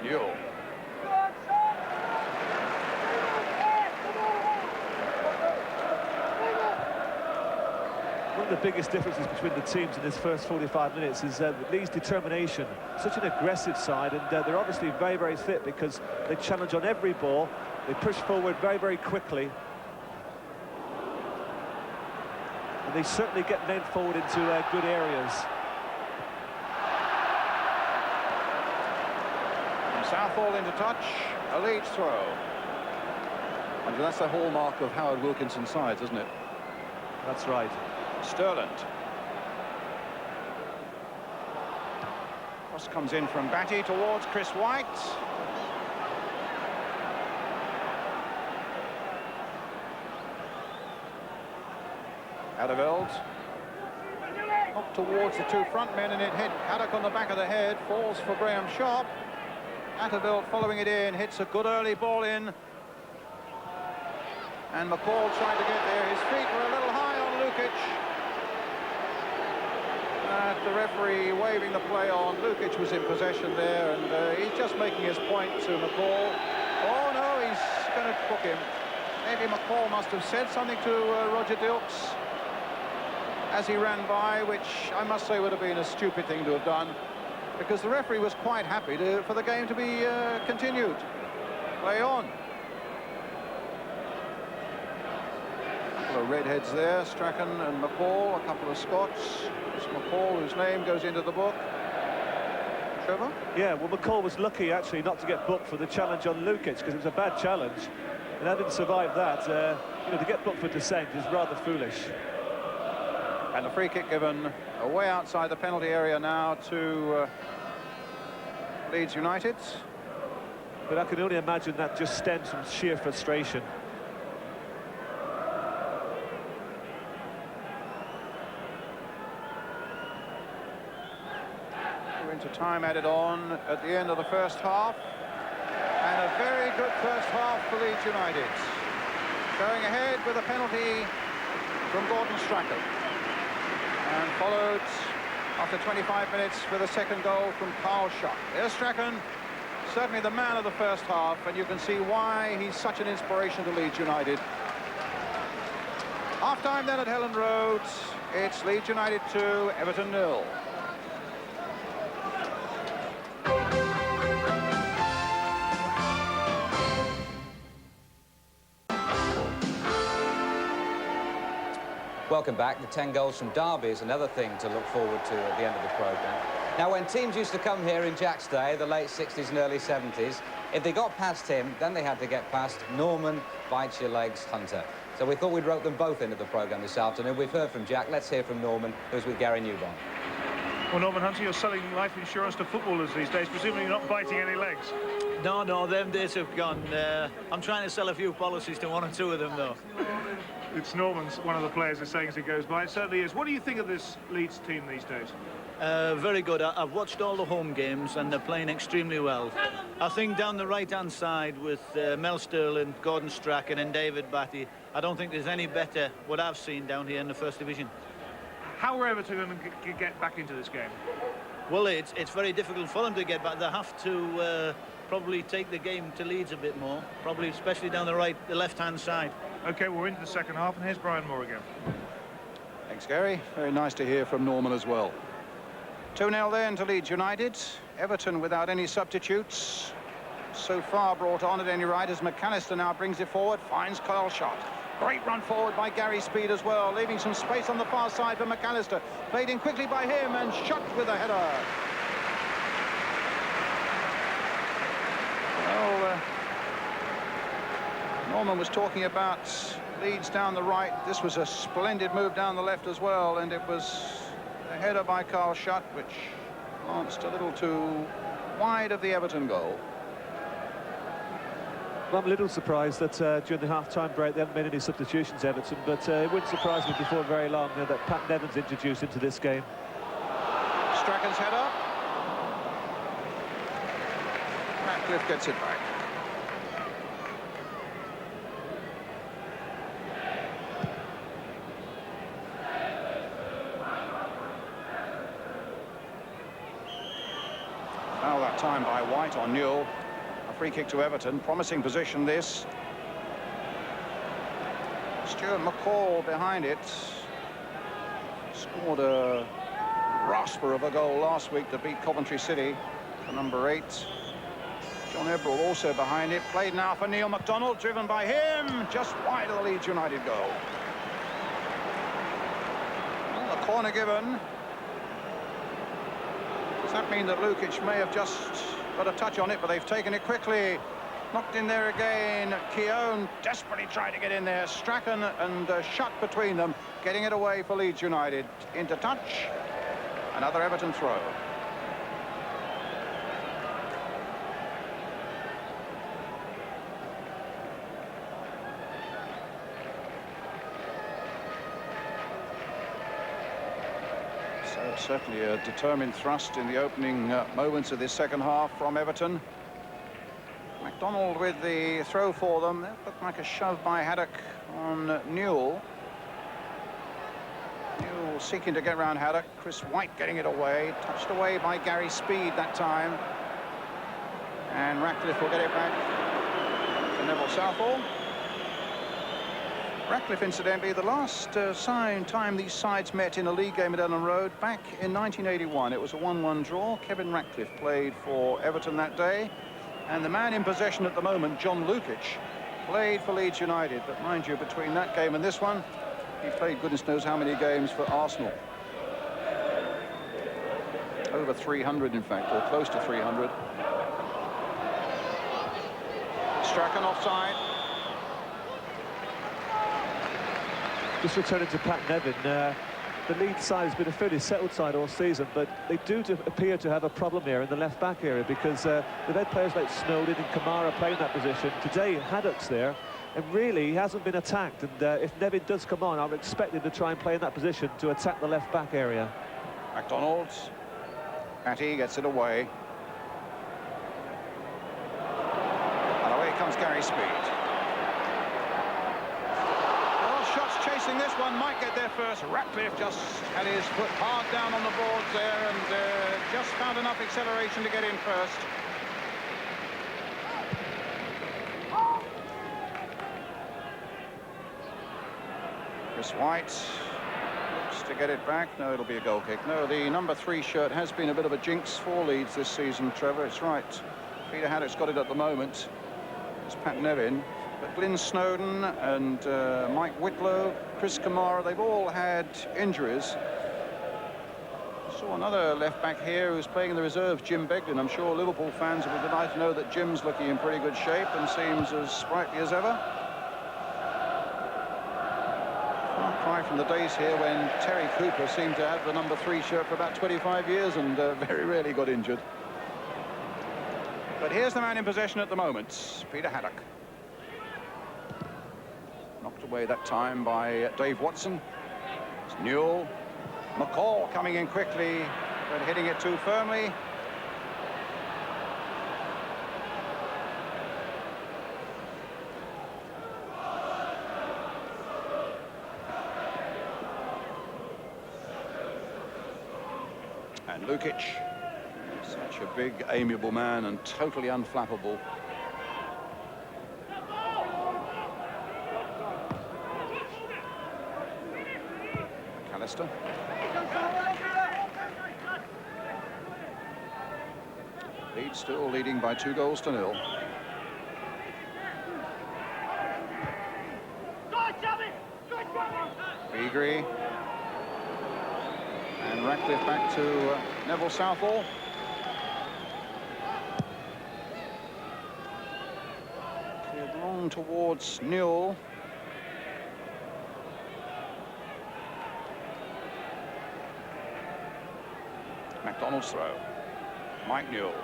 Newell. One of the biggest differences between the teams in this first 45 minutes is Leeds' determination. Such an aggressive side, and they're obviously very, very fit, because they challenge on every ball. They push forward very, very quickly. and they certainly get men forward into good areas. Southall into touch, a Leeds throw. And that's the hallmark of Howard Wilkinson's sides, isn't it? That's right. Sterland. Cross comes in from Batty towards Chris White. Adderveld. Up towards the two front men, and it hit Haddock on the back of the head. Falls for Graham Sharp. Adderveld following it in, hits a good early ball in. And McCall trying to get there. His feet were a little high on Lukic. The referee waving the play on. Lukic was in possession there, and he's just making his point to McCall. Oh no, he's going to book him. Maybe McCall must have said something to Roger Dilks as he ran by, which I must say would have been a stupid thing to have done, because the referee was quite happy for the game to be continued. Play on. A couple of redheads there, Strachan and McCall, a couple of Scots. It's McCall whose name goes into the book. Trevor? Yeah, well, McCall was lucky actually not to get booked for the challenge on Lukic, because it was a bad challenge, and having survived that, you know, to get booked for dissent is rather foolish. And the free kick given away outside the penalty area now to Leeds United. But I can only imagine that just stems from sheer frustration. We're into time added on at the end of the first half. And a very good first half for Leeds United. Going ahead with a penalty from Gordon Strachan. And followed after 25 minutes with a second goal from Carl Schott. There's Strachan, certainly the man of the first half, and you can see why he's such an inspiration to Leeds United. Half-time then at Helen Road. It's Leeds United 2, Everton 0. Welcome back. The 10 goals from Derby is another thing to look forward to at the end of the programme. Now, when teams used to come here in Jack's day, the late 60s and early 70s, if they got past him, then they had to get past Norman Bites Your Legs Hunter. So we thought we'd rope them both into the programme this afternoon. We've heard from Jack. Let's hear from Norman, who's with Gary Newbon. Well, Norman Hunter, you're selling life insurance to footballers these days. Presumably you're not biting any legs. No, them days have gone. I'm trying to sell a few policies to one or two of them, though. It's Norman's, one of the players is saying as he goes by. It certainly is. What do you think of this Leeds team these days? Very good. I've watched all the home games and they're playing extremely well. I think down the right-hand side with Mel Sterling, Gordon Strachan and David Batty, I don't think there's any better what I've seen down here in the First Division. How are Everton going to get back into this game? Well, it's very difficult for them to get back. They have to probably take the game to Leeds a bit more, probably especially down the left-hand side. OK, we're into the second half, and here's Brian Moore again. Thanks, Gary. Very nice to hear from Norman as well. 2-0 then to Leeds United. Everton without any substitutes. So far brought on at any rate as McAllister now brings it forward, finds Carl Schott. Great run forward by Gary Speed as well, leaving some space on the far side for McAllister. Played in quickly by him and Schott with a header. Well, Norman was talking about Leeds down the right. This was a splendid move down the left as well, and it was a header by Carl Schott, which glanced a little too wide of the Everton goal. Well, I'm a little surprised that during the half-time break they haven't made any substitutions, Everton, but it wouldn't surprise me before very long that Pat Nevin's introduced into this game. Strachan's header. Ratcliffe gets it back. Foul that time by White on Newell. A free kick to Everton, promising position this. Stuart McCall behind it. Scored a rasper of a goal last week to beat Coventry City for number 8. John Ebrell also behind it. Played now for Neil MacDonald, driven by him, just wide of the Leeds United goal. Corner given. Does that mean that Lukic may have just got a touch on it, but they've taken it quickly? Knocked in there again. Keown desperately trying to get in there. Strachan and Shutt between them, getting it away for Leeds United. Into touch. Another Everton throw. So certainly a determined thrust in the opening moments of this second half from Everton. MacDonald with the throw for them. That looked like a shove by Haddock on Newell. Newell seeking to get around Haddock. Chris White getting it away. Touched away by Gary Speed that time. And Ratcliffe will get it back to Neville Southall. Ratcliffe, incidentally, the last time these sides met in a league game at Ellen Road back in 1981. It was a 1-1 draw. Kevin Ratcliffe played for Everton that day. And the man in possession at the moment, John Lukic, played for Leeds United. But mind you, between that game and this one, he played goodness knows how many games for Arsenal. Over 300, in fact, or close to 300. Strachan offside. Just returning to Pat Nevin, the Leeds side has been a fairly settled side all season, but they do appear to have a problem here in the left-back area because they've had players like Snowden and Kamara playing that position. Today, Haddock's there, and really, he hasn't been attacked. And if Nevin does come on, I'm expecting to try and play in that position to attack the left-back area. MacDonald. Patty gets it away. And away comes Gary Speed. Chasing this one, might get there first. Ratcliffe just had his foot hard down on the boards there and just found enough acceleration to get in first. Chris White looks to get it back. No, it'll be a goal kick. No, the number 3 shirt has been a bit of a jinx for Leeds this season, Trevor. It's right. Peter Haddock's got it at the moment. It's Pat Nevin. But Glyn Snowden and Mike Whitlow, Chris Kamara, they've all had injuries. Saw another left-back here who's playing in the reserves, Jim Beglin. I'm sure Liverpool fans will be delighted to know that Jim's looking in pretty good shape and seems as sprightly as ever. Far cry from the days here when Terry Cooper seemed to have the number 3 shirt for about 25 years and very rarely got injured. But here's the man in possession at the moment, Peter Haddock. Knocked away that time by Dave Watson. It's Newell. McCall coming in quickly, but hitting it too firmly. And Lukic, such a big, amiable man and totally unflappable. Leeds still leading by 2-0. Beagrie and Ratcliffe back to Neville Southall. Cleared long towards Newell. MacDonald's throw. Mike Newell.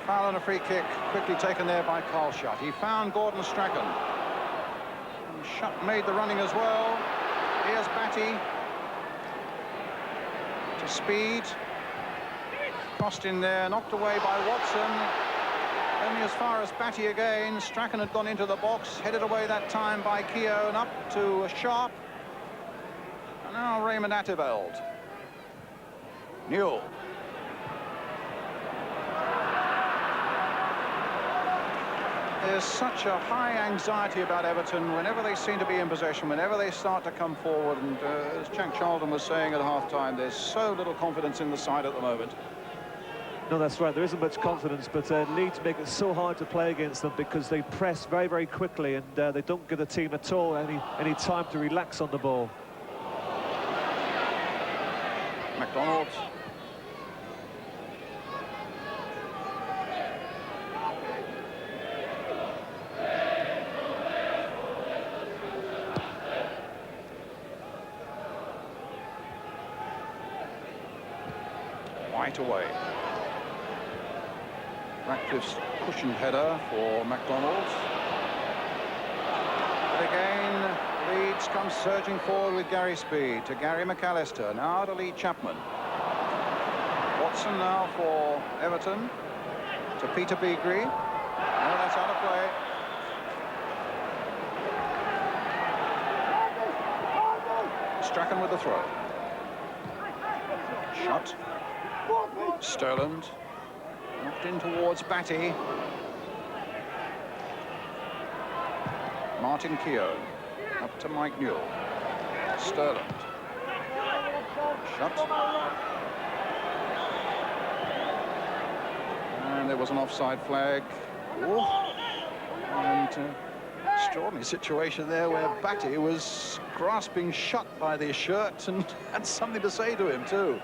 Foul and a free kick, quickly taken there by Carl Shutt. He found Gordon Strachan. And Shutt made the running as well. Here's Batty. To Speed. Crossed in there, knocked away by Watson. Only as far as Batty again. Strachan had gone into the box, headed away that time by Keown up to Sharp. And now Raymond Atteveld. Newell. There's such a high anxiety about Everton whenever they seem to be in possession, whenever they start to come forward. And as Jack Charlton was saying at half-time, there's so little confidence in the side at the moment. No, that's right. There isn't much confidence, but Leeds make it so hard to play against them because they press very, very quickly, and they don't give the team at all any time to relax on the ball. McDonald. Right away. Ratcliffe's cushioned header for McDonald. And again, Leeds comes surging forward with Gary Speed to Gary McAllister. Now to Lee Chapman. Watson now for Everton to Peter Beagrie. No, that's out of play. Strachan with the throw. Shot. Sterland knocked in towards Batty. Martin Keown up to Mike Newell. Sterland. Shot. And there was an offside flag. Ooh. And extraordinary situation there where Batty was grasping shot by the shirt and had something to say to him too.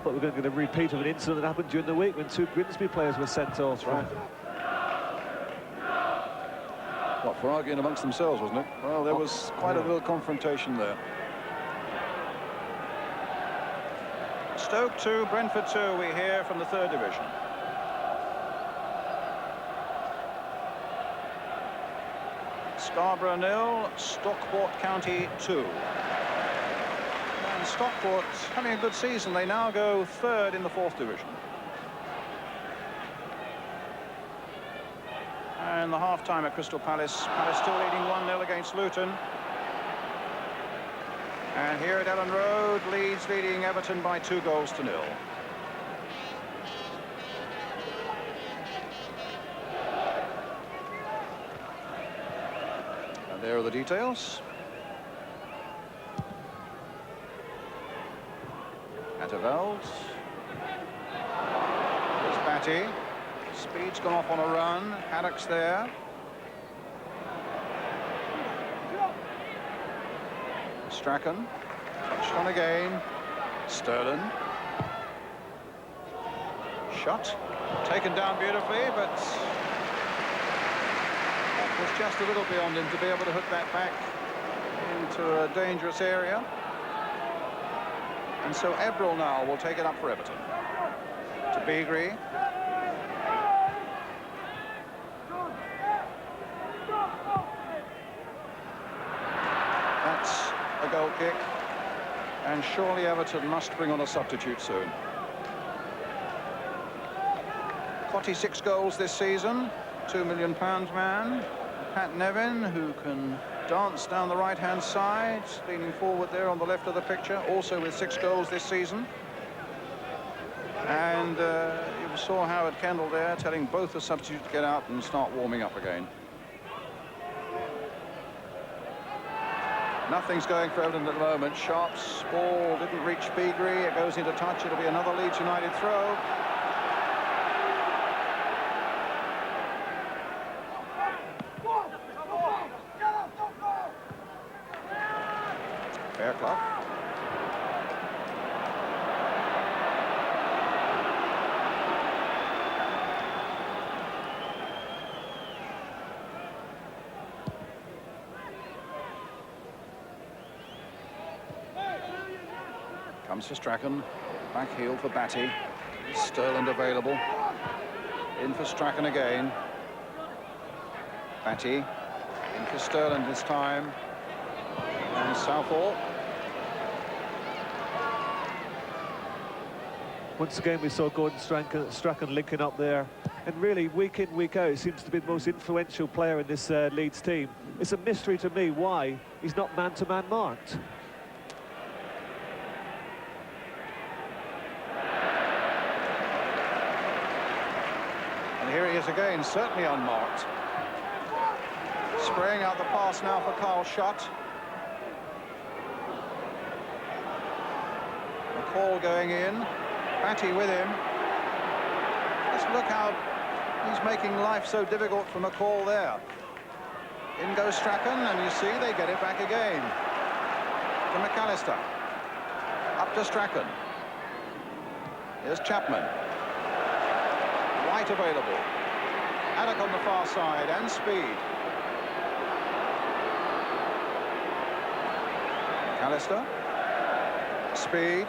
But we're going to get a repeat of an incident that happened during the week when two Grimsby players were sent off. Right. What, for arguing amongst themselves, wasn't it? Well, there was quite a little confrontation there. Stoke 2, Brentford 2, we hear from the 3rd Division. Scarborough 0, Stockport County 2. And Stockport having a good season. They now go 3rd in the 4th Division. And the half-time at Crystal Palace. Palace still leading 1-0 against Luton. And here at Ellen Road, Leeds leading Everton by 2-0. And there are the details. Atterveld. There's Batty. Speed's gone off on a run. Haddock's there. Strachan. Touched on again. Sterling. Shot. Taken down beautifully, but that was just a little beyond him to be able to hook that back into a dangerous area. And so Ebrel now will take it up for Everton. To Beagrie. That's a goal kick. And surely Everton must bring on a substitute soon. Cotty 6 goals this season. £2 million man. Pat Nevin, who can dance down the right-hand side, leaning forward there on the left of the picture, also with 6 goals this season. And you saw Howard Kendall there telling both the substitutes to get out and start warming up again. Nothing's going for Everton at the moment. Sharp's ball didn't reach Beagrie. It goes into touch. It'll be another Leeds United throw. Fairclough. Comes for Strachan. Back heel for Batty. Sterland available. In for Strachan again. Batty. In for Sterland this time. And Southall. Once again, we saw Gordon Strachan linking up there. And really, week in, week out, seems to be the most influential player in this Leeds team. It's a mystery to me why he's not man-to-man marked. And here he is again, certainly unmarked. Spraying out the pass now for Carl Schutt. The call going in. Batty with him. look how he's making life so difficult for McCall there. In goes Strachan, and you see they get it back again. To McAllister. Up to Strachan. Here's Chapman. White available. Haddock on the far side, and speed. McAllister. Speed.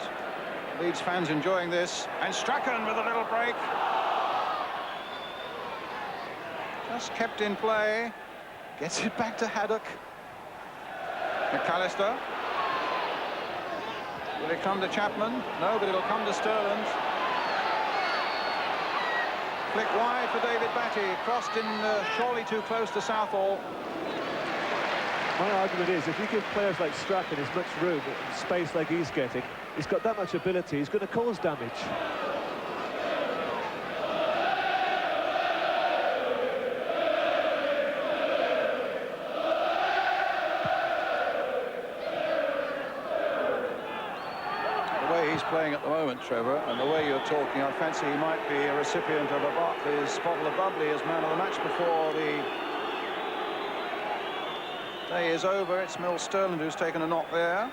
Leeds fans enjoying this. And Strachan with a little break. Just kept in play. Gets it back to Haddock. McAllister. Will it come to Chapman? No, but it'll come to Sterland. Flick wide for David Batty. Crossed in surely too close to Southall. My argument is, if you give players like Strachan as much room and space like he's getting, he's got that much ability, he's going to cause damage. The way he's playing at the moment, Trevor, and the way you're talking, I fancy he might be a recipient of a Barclays bottle of bubbly as man of the match before the day is over. It's Mill Sterland who's taken a knock there.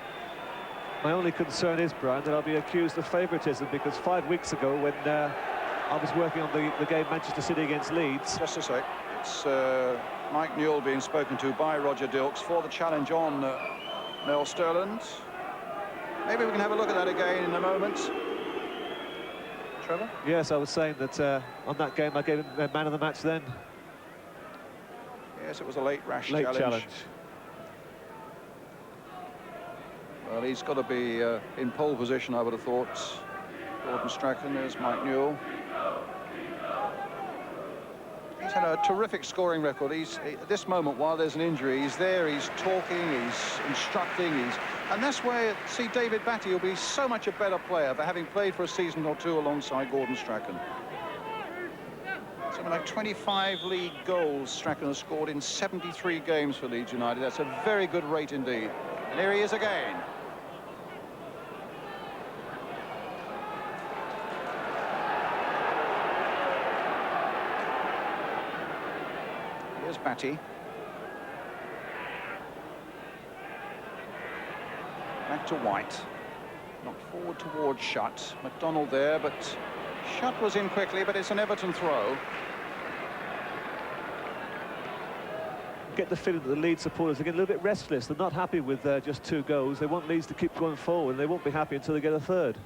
My only concern is, Brian, that I'll be accused of favouritism, because 5 weeks ago, when I was working on the game Manchester City against Leeds... Just a sec. It's Mike Newell being spoken to by Roger Dilks for the challenge on Mill Sterland. Maybe we can have a look at that again in a moment. Trevor? Yes, I was saying that on that game I gave him man of the match then. Yes, it was a late rash Late challenge. Well, he's got to be in pole position, I would have thought. Gordon Strachan, there's Mike Newell. He's had a terrific scoring record. At this moment, while there's an injury, he's there, he's talking, he's instructing, and that's where, see, David Batty will be so much a better player for having played for a season or two alongside Gordon Strachan. Something like 25 league goals Strachan has scored in 73 games for Leeds United. That's a very good rate indeed. And here he is again. Here's Batty. Back to White. Knocked forward towards Shutt. McDonald there, but Shutt was in quickly, but it's an Everton throw. Get the feeling that the Leeds supporters are getting a little bit restless. They're not happy with just 2 goals. They want Leeds to keep going forward, and they won't be happy until they get a third.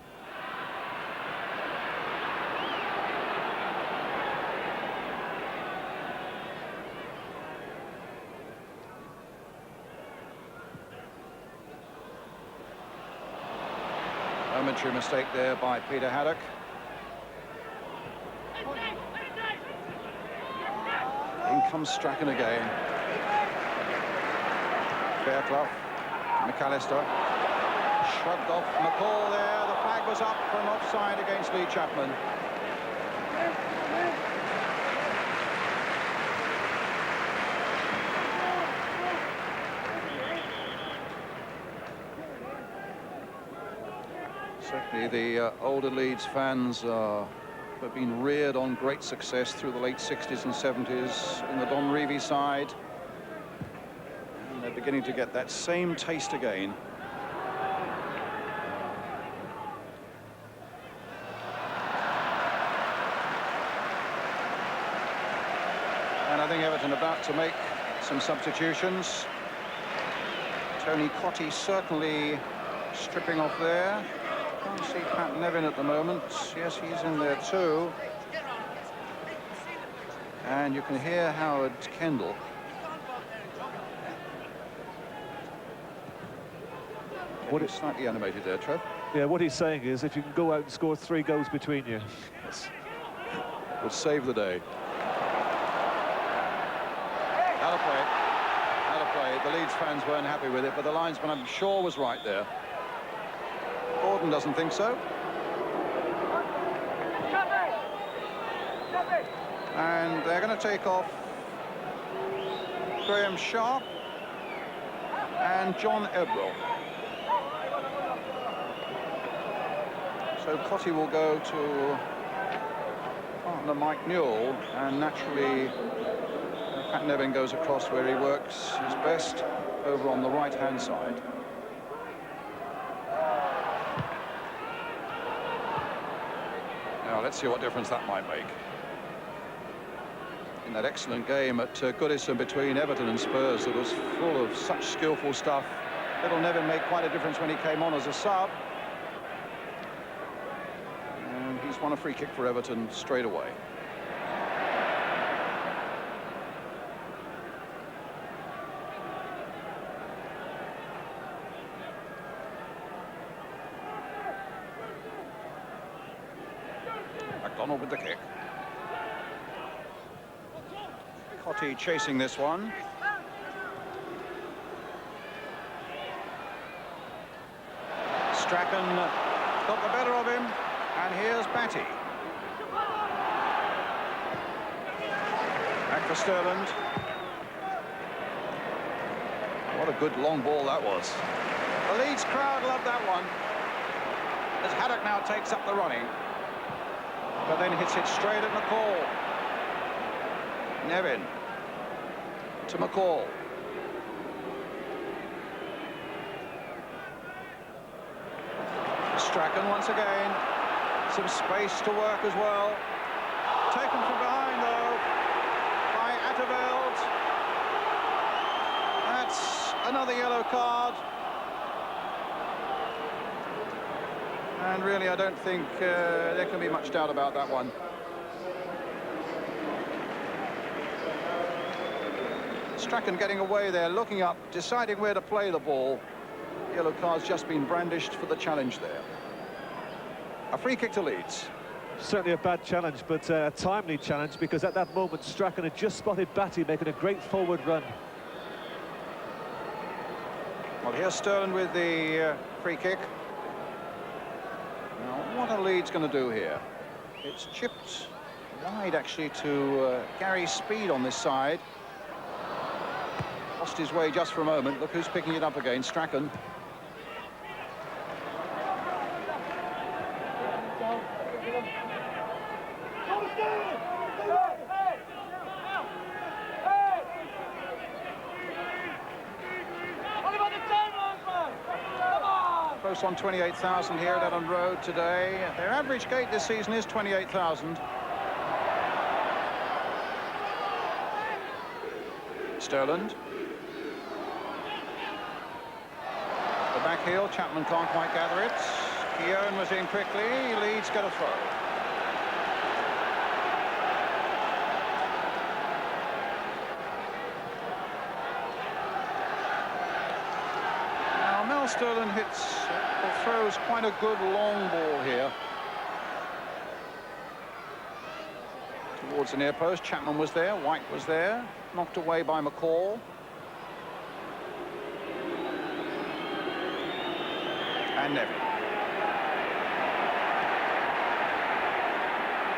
Momentary mistake there by Peter Haddock. In comes Strachan again. Fairclough, McAllister, shrugged off McCall there. The flag was up for an offside against Lee Chapman. Certainly the older Leeds fans have been reared on great success through the late 60s and 70s in the Don Revie side. And they're beginning to get that same taste again. And I think Everton about to make some substitutions. Tony Cottee certainly stripping off there. Can't see Pat Nevin at the moment. Yes, he's in there too. And you can hear Howard Kendall. What is slightly animated there, Trev? Yeah, what he's saying is, if you can go out and score 3 goals between you, Yes. Would save the day. Out of play. Out of play. The Leeds fans weren't happy with it, but the linesman, I'm sure, was right there. Gordon doesn't think so. And they're going to take off Graham Sharp and John Ebrell. So Cottee will go to... Oh, partner Mike Newell, and naturally Pat Nevin goes across where he works his best, over on the right-hand side. Now let's see what difference that might make. In that excellent game at Goodison between Everton and Spurs that was full of such skillful stuff, little Nevin made quite a difference when he came on as a sub. And he's won a free kick for Everton straight away. McDonald with the kick. Cotty chasing this one. Strachan got the better of him, and here's Batty. Back for Sterland. What a good long ball that was. The Leeds crowd loved that one, as Haddock now takes up the running, but then hits it straight at McCall. Nevin to McCall. Strachan once again. Some space to work as well. Taken from behind though by Atterveld. That's another yellow card. And really I don't think there can be much doubt about that one. Strachan getting away there, looking up, deciding where to play the ball. Yellow card's just been brandished for the challenge there. A free kick to Leeds. Certainly a bad challenge, but a timely challenge, because at that moment Strachan had just spotted Batty making a great forward run. Well, here's Sterling with the free kick. Now, what are Leeds going to do here? It's chipped wide, actually, to Gary Speed on this side. Lost his way just for a moment. Look who's picking it up again, Strachan. Close on 28,000 here at Ellen Road today. Their average gate this season is 28,000. Sterland. The back heel, Chapman can't quite gather it. Keown was in quickly. Leeds get a throw. Now Mel Sterling hits or throws quite a good long ball here towards the near post. Chapman was there, White was there, knocked away by McCall. And Nevin.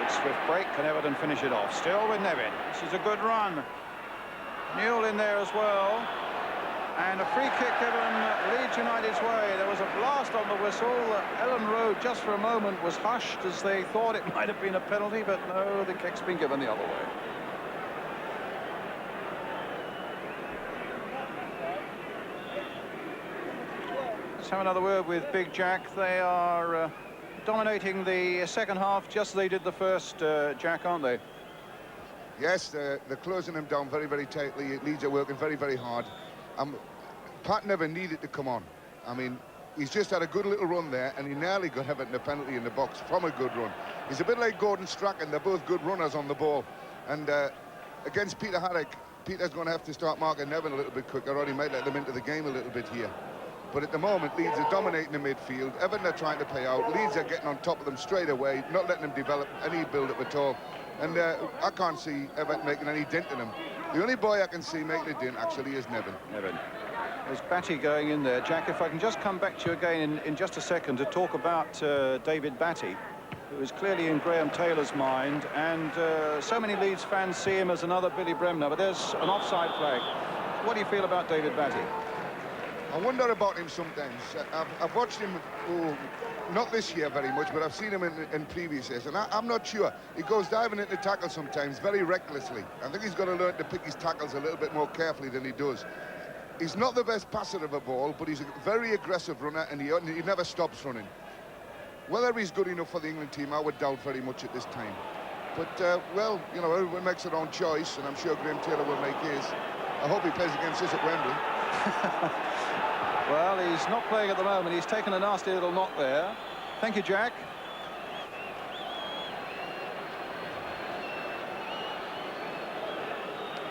Good swift break. Can Everton finish it off? Still with Nevin. This is a good run. Newell in there as well. And a free kick given Leeds United's way. There was a blast on the whistle. Ellen Road just for a moment was hushed as they thought it might have been a penalty, but no, the kick's been given the other way. Let's have another word with Big Jack. They are dominating the second half just as they did the first, Jack, aren't they? Yes, they're closing them down very, very tightly. Leeds are working very, very hard. Pat never needed to come on. I mean, he's just had a good little run there, and he nearly got Everton a penalty in the box from a good run. He's a bit like Gordon Strachan. They're both good runners on the ball. And against Peter Haddock, Peter's going to have to start marking Nevin a little bit quicker, or he might let them into the game a little bit here. But at the moment, Leeds are dominating the midfield. Everton are trying to play out. Leeds are getting on top of them straight away, not letting them develop any build-up at all. And I can't see Everton making any dent in them. The only boy I can see making a dent, actually, is Nevin. Nevin. There's Batty going in there. Jack, if I can just come back to you again in just a second to talk about David Batty, who is clearly in Graham Taylor's mind. And so many Leeds fans see him as another Billy Bremner. But there's an offside flag. What do you feel about David Batty? I wonder about him sometimes. I've watched him, not this year very much, but I've seen him in previous years, and I'm not sure. He goes diving into tackles sometimes, very recklessly. I think he's got to learn to pick his tackles a little bit more carefully than he does. He's not the best passer of a ball, but he's a very aggressive runner, and he never stops running. Whether he's good enough for the England team, I would doubt very much at this time. But, well, you know, everyone makes their own choice, and I'm sure Graham Taylor will make his. I hope he plays against us at Wembley. Well, he's not playing at the moment. He's taken a nasty little knock there. Thank you, Jack.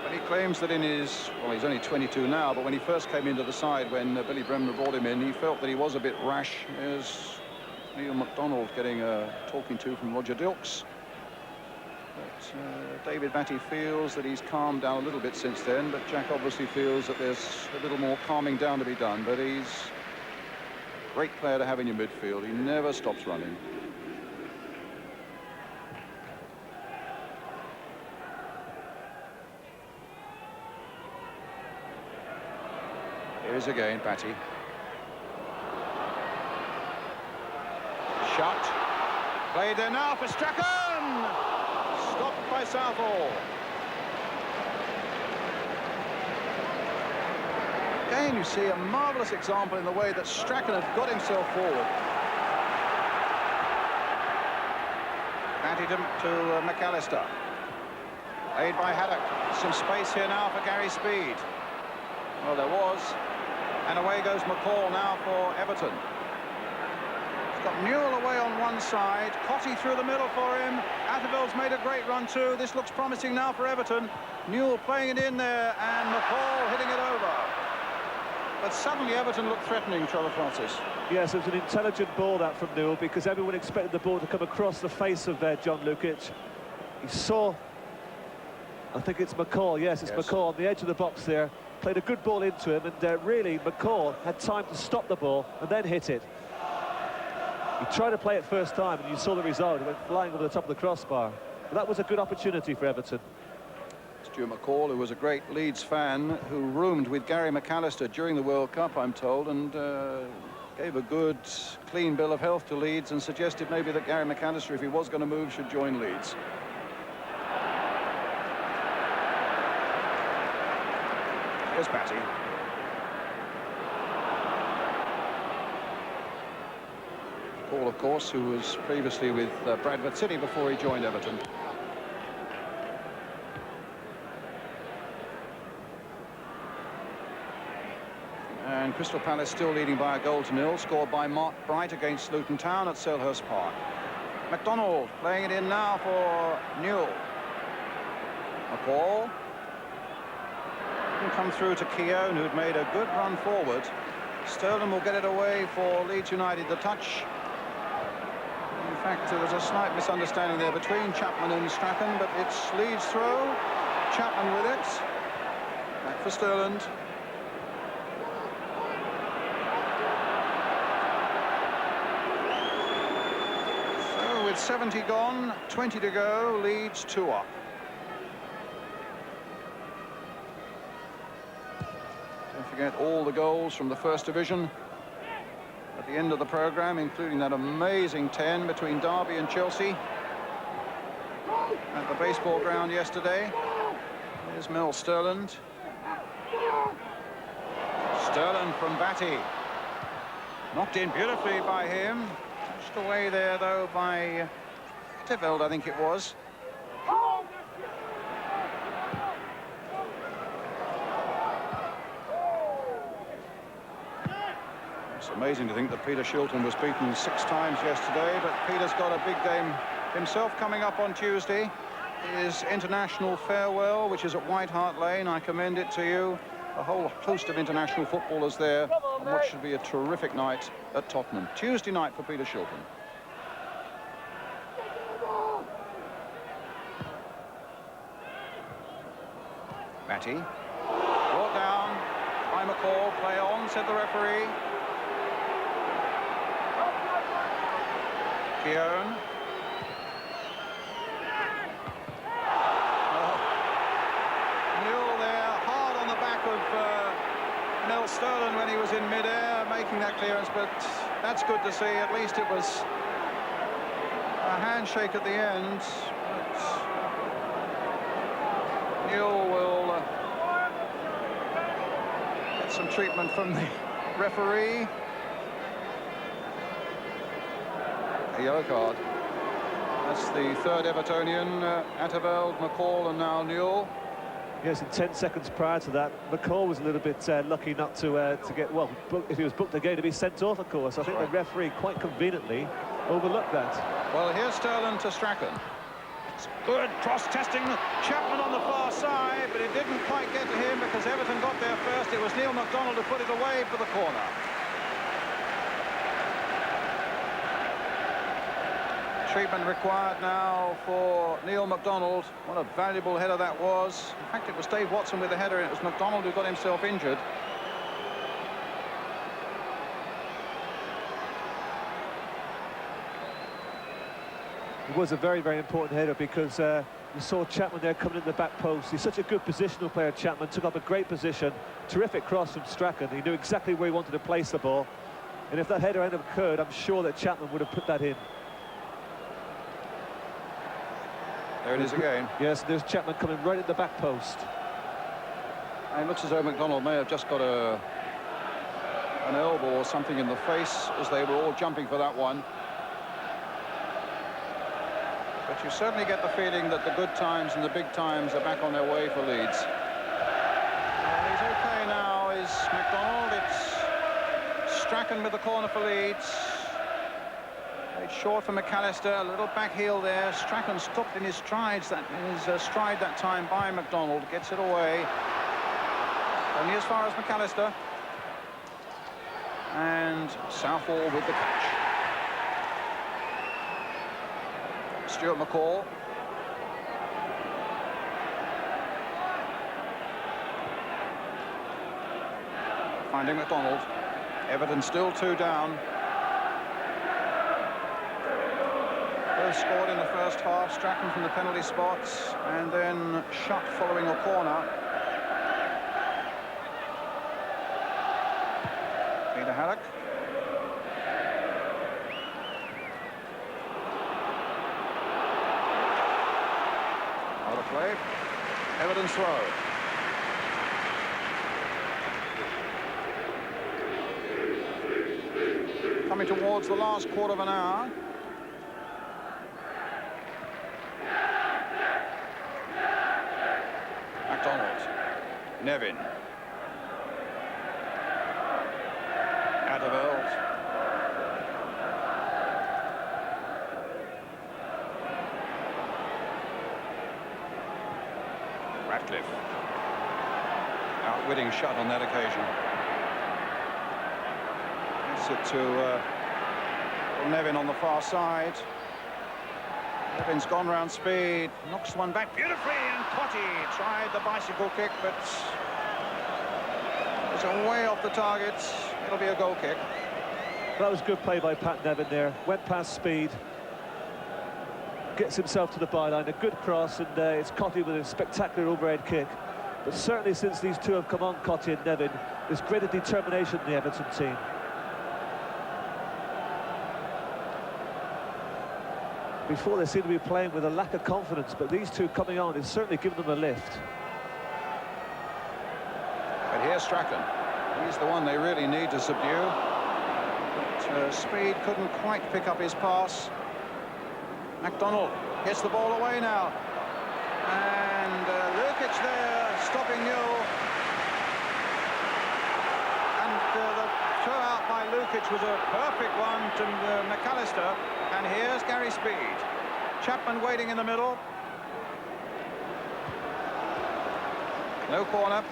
But he claims that in his... Well, he's only 22 now, but when he first came into the side, when Billy Bremner brought him in, he felt that he was a bit rash. There's Neil MacDonald getting a talking to from Roger Dilks. But David Batty feels that he's calmed down a little bit since then, but Jack obviously feels that there's a little more calming down to be done. But he's a great player to have in your midfield. He never stops running. Here's again Batty. Shot. Played there now for Strachan. Stopped by Southall. Again, you see a marvellous example in the way that Strachan had got himself forward. Batty to McAllister. Played by Haddock. Some space here now for Gary Speed. Well, there was. And away goes McCall now for Everton. Got Newell away on one side, Cotty through the middle for him. Atterville's made a great run too. This looks promising now for Everton. Newell playing it in there and McCall hitting it over. But suddenly Everton looked threatening, Trevor Francis. Yes, it was an intelligent ball that from Newell, because everyone expected the ball to come across the face of John Lukic. He saw, I think it's McCall, yes, it's McCall on the edge of the box there. Played a good ball into him, and really McCall had time to stop the ball and then hit it. He tried to play it first time, and you saw the result. It went flying over the top of the crossbar. But that was a good opportunity for Everton. Stuart McCall, who was a great Leeds fan, who roomed with Gary McAllister during the World Cup, I'm told, and gave a good, clean bill of health to Leeds and suggested maybe that Gary McAllister, if he was going to move, should join Leeds. Here's Batty. Paul, of course, who was previously with Bradford City before he joined Everton. And Crystal Palace still leading by a goal to nil, scored by Mark Bright against Luton Town at Selhurst Park. MacDonald playing it in now for Newell. McCall. Can come through to Keown, who'd made a good run forward. Sterling will get it away for Leeds United. The touch. In fact, there was a slight misunderstanding there between Chapman and Strachan, but it's Leeds throw. Chapman with it. Back for Sterling. So with 70 gone, 20 to go, Leeds 2 up. Don't forget all the goals from the First Division at the end of the programme, including that amazing 10 between Derby and Chelsea at the baseball ground yesterday. Here's Mel Sterling. Sterling from Batty. Knocked in beautifully by him. Touched away there, though, by Teveld, I think it was. It's amazing to think that Peter Shilton was beaten 6 times yesterday, but Peter's got a big game himself coming up on Tuesday. His international farewell, which is at White Hart Lane. I commend it to you. A whole host of international footballers there on what should be a terrific night at Tottenham. Tuesday night for Peter Shilton. Batty. Brought down by McCall. Play on, said the referee. Keown. Newell there, hard on the back of Mel Sterling when he was in mid-air making that clearance, but that's good to see. At least it was a handshake at the end. But Newell will get some treatment from the referee. A yellow card. That's the third Evertonian, Atterveld, McCall, and now Newell. Yes, in 10 seconds prior to that, McCall was a little bit lucky not to get, well, if he was booked again, to be sent off, of course. I think the referee quite conveniently overlooked that. Well, here's Sterling to Strachan. It's good cross-testing. Chapman on the far side, but it didn't quite get to him because Everton got there first. It was Neil MacDonald who put it away for the corner. Treatment required now for Neil MacDonald. What a valuable header that was. In fact, it was Dave Watson with the header, and it was MacDonald who got himself injured. It was a very, very important header because you saw Chapman there coming in the back post. He's such a good positional player, Chapman. Took up a great position. Terrific cross from Strachan. He knew exactly where he wanted to place the ball. And if that header hadn't occurred, I'm sure that Chapman would have put that in. There it is again. Yes, there's Chapman coming right at the back post. And it looks as though MacDonald may have just got an elbow or something in the face as they were all jumping for that one. But you certainly get the feeling that the good times and the big times are back on their way for Leeds. Well, he's okay now, is MacDonald. It's Strachan with the corner for Leeds. Played short for McAllister, a little back heel there. Strachan stopped in his strides, stride that time by MacDonald. Gets it away. Only as far as McAllister. And Southall with the catch. Stuart McCall. Finding MacDonald. Everton still 2 down. Both scored in the first half. Strachan from the penalty spots, and then shot following a corner. Peter Haddock. Out of play. Everton throw. Coming towards the last quarter of an hour. MacDonald. Nevin. Atterveld. Ratcliffe. Outwitting shot on that occasion. Gets it to Nevin on the far side. Nevin's gone round speed, knocks one back beautifully, and Cotty tried the bicycle kick, but it's way off the target. It'll be a goal kick. That was good play by Pat Nevin there. Went past speed, gets himself to the byline, a good cross, and it's Cotty with a spectacular overhead kick. But certainly since these two have come on, Cotty and Nevin, there's greater determination in the Everton team. Before they seem to be playing with a lack of confidence, but these two coming on is certainly giving them a lift. But here's Strachan. He's the one they really need to subdue. But Speed couldn't quite pick up his pass. MacDonald gets the ball away now. And Lukic there, stopping Newell. And the throw out by Lukic was a perfect one to McAllister. And here's Gary Speed. Chapman waiting in the middle. No corner.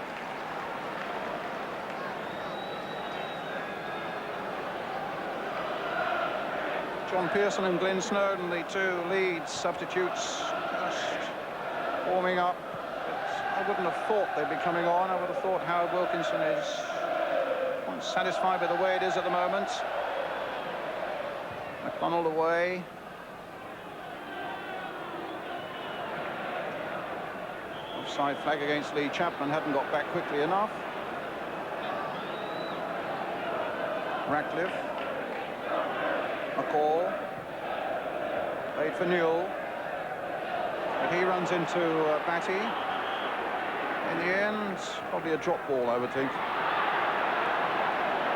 John Pearson and Glenn Snowden, the two Leeds substitutes, just warming up. But I wouldn't have thought they'd be coming on. I would have thought Howard Wilkinson is quite satisfied with the way it is at the moment. MacDonald away. Offside flag against Lee. Chapman hadn't got back quickly enough. Ratcliffe. McCall. Played for Newell. But he runs into Batty. In the end, probably a drop ball, I would think.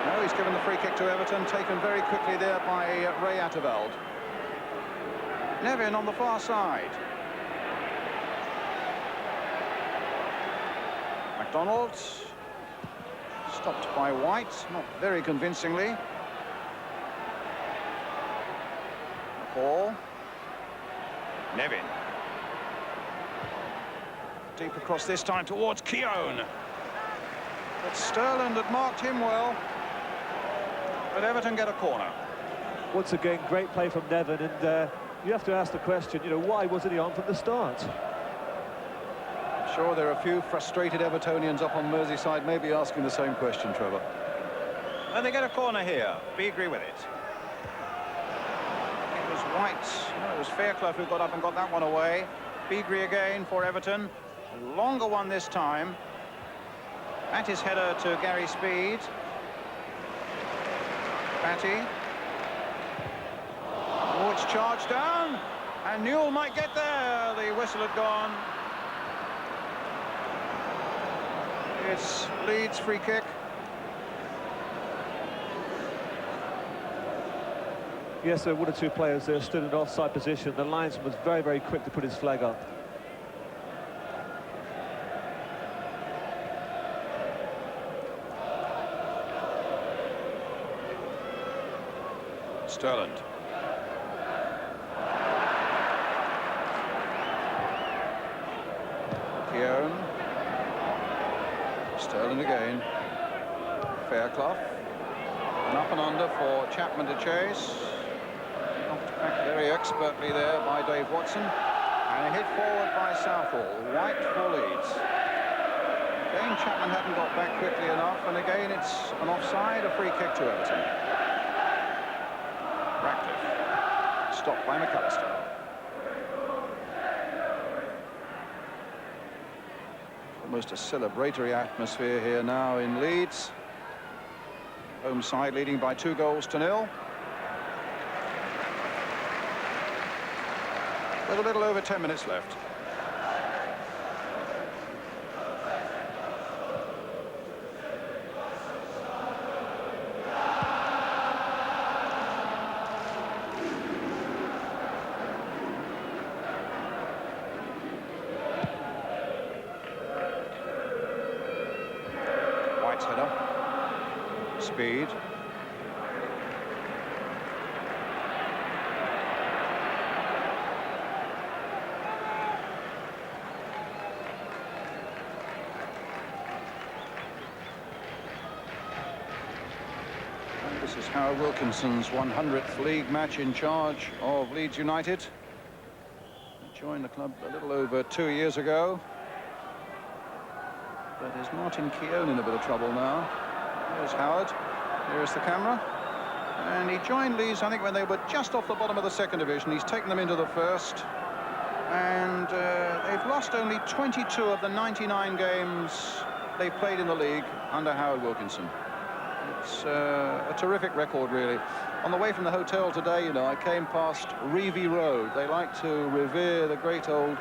No, he's given the free kick to Everton, taken very quickly there by Ray Atteveld. Nevin on the far side. MacDonald. Stopped by White, not very convincingly. McCall. Nevin. Deep across this time towards Keown. But Sterland had marked him well. But Everton get a corner. Once again, great play from Nevin, and you have to ask the question, you know, why wasn't he on from the start? Sure, there are a few frustrated Evertonians up on Merseyside maybe asking the same question, Trevor. And they get a corner here. Beagrie with it. It was White. No, it was Fairclough who got up and got that one away. Beagrie again for Everton. A longer one this time. At his header to Gary Speed. Batty. Oh, it's charged down. And Newell might get there. The whistle had gone. It's Leeds free kick. Yes, there were one or two players there stood in an offside position. The linesman was very, very quick to put his flag up. Sterland. Keown. Sterland again. Fairclough. And up and under for Chapman to chase. Knocked back very expertly there by Dave Watson. And a hit forward by Southall. White for Leeds. Again, Chapman hadn't got back quickly enough. And again, it's an offside, a free kick to Everton. Ratcliffe. Stopped by McAllister. Almost a celebratory atmosphere here now in Leeds. Home side leading by 2-0. With a little over 10 minutes left. White's header. Speed. This is Howard Wilkinson's 100th league match in charge of Leeds United. He joined the club a little over 2 years ago. But is Martin Keown in a bit of trouble now? Here's Howard. Here's the camera. And he joined Leeds, I think, when they were just off the bottom of the second division. He's taken them into the first. And they've lost only 22 of the 99 games they've played in the league under Howard Wilkinson. It's a terrific record, really. On the way from the hotel today, you know, I came past Reevy Road. They like to revere the great old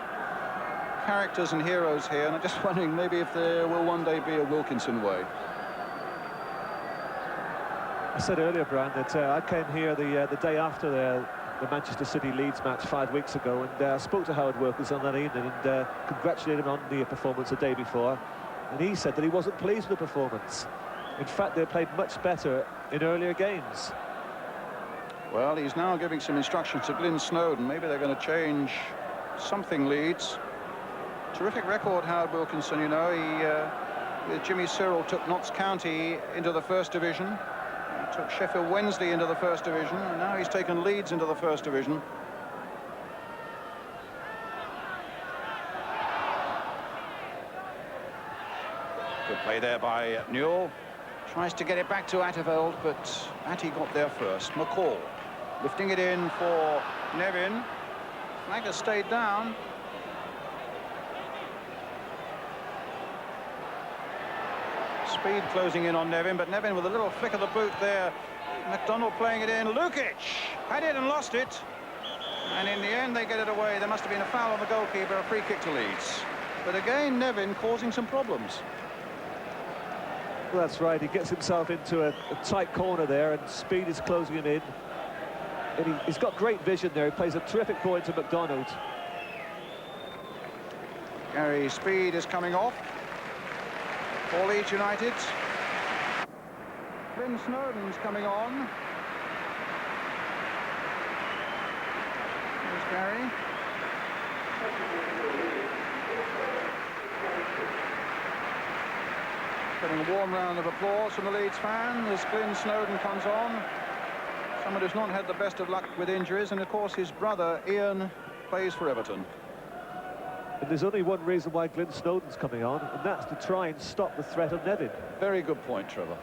characters and heroes here, and I'm just wondering maybe if there will one day be a Wilkinson way. I said earlier, Brian, that I came here the day after the Manchester City Leeds match 5 weeks ago, and I spoke to Howard Wilkinson on that evening and congratulated him on the performance the day before. And he said that he wasn't pleased with the performance. In fact, they played much better in earlier games. Well, he's now giving some instructions to Glyn Snowden. Maybe they're going to change something, Leeds. Terrific record, Howard Wilkinson, you know. He, with Jimmy Cyril, took Notts County into the first division. He took Sheffield Wednesday into the first division. And now he's taken Leeds into the first division. Good play there by Newell. Tries to get it back to Atteveld, but Atty got there first. McCall lifting it in for Nevin. Flag has stayed down. Speed closing in on Nevin, but Nevin with a little flick of the boot there McDonald playing it in. Lukic had it and lost it. And in the end, they get it away. There must have been a foul on the goalkeeper, a free kick to Leeds. But again, Nevin causing some problems. Well, that's right. He gets himself into a tight corner there, and Speed is closing him in. And he's got great vision there. He plays a terrific ball into McDonald. Gary Speed is coming off for Leeds United. Bryn Snowden's coming on. Here's Gary. Getting a warm round of applause from the Leeds fan as Glyn Snowden comes on. Someone who's not had the best of luck with injuries, and of course his brother Ian plays for Everton. And there's only one reason why Glyn Snowden's coming on, and that's to try and stop the threat of Nevin. Very good point, Trevor.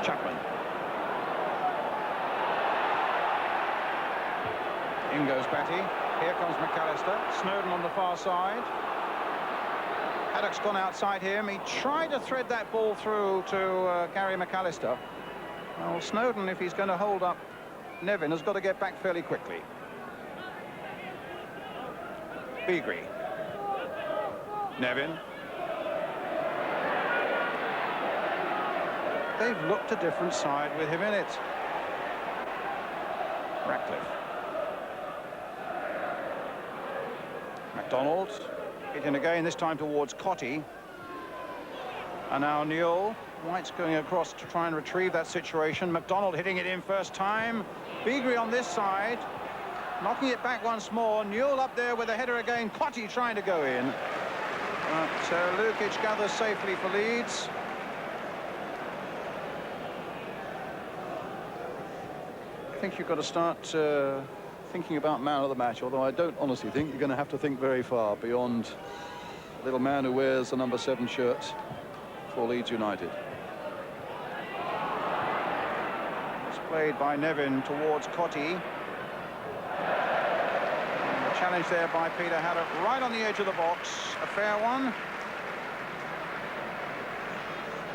Chapman. In goes Batty. Here comes McAllister. Snowden on the far side. Haddock's gone outside him. He tried to thread that ball through to Gary McAllister. Well, Snowden, if he's going to hold up Nevin, has got to get back fairly quickly. Beagrie. Nevin. They've looked a different side with him in it. Ratcliffe. McDonald. Hitting again, this time towards Cotty. And now Newell. White's going across to try and retrieve that situation. McDonald hitting it in first time. Beagrie on this side. Knocking it back once more. Newell up there with a header again. Cotty trying to go in. But Lukic gathers safely for Leeds. I think you've got to start thinking about man of the match, although I don't honestly think you're going to have to think very far beyond the little man who wears the number 7 shirt for Leeds United. It's played by Nevin towards Cotty. And the challenge there by Peter Haddock right on the edge of the box. A fair one.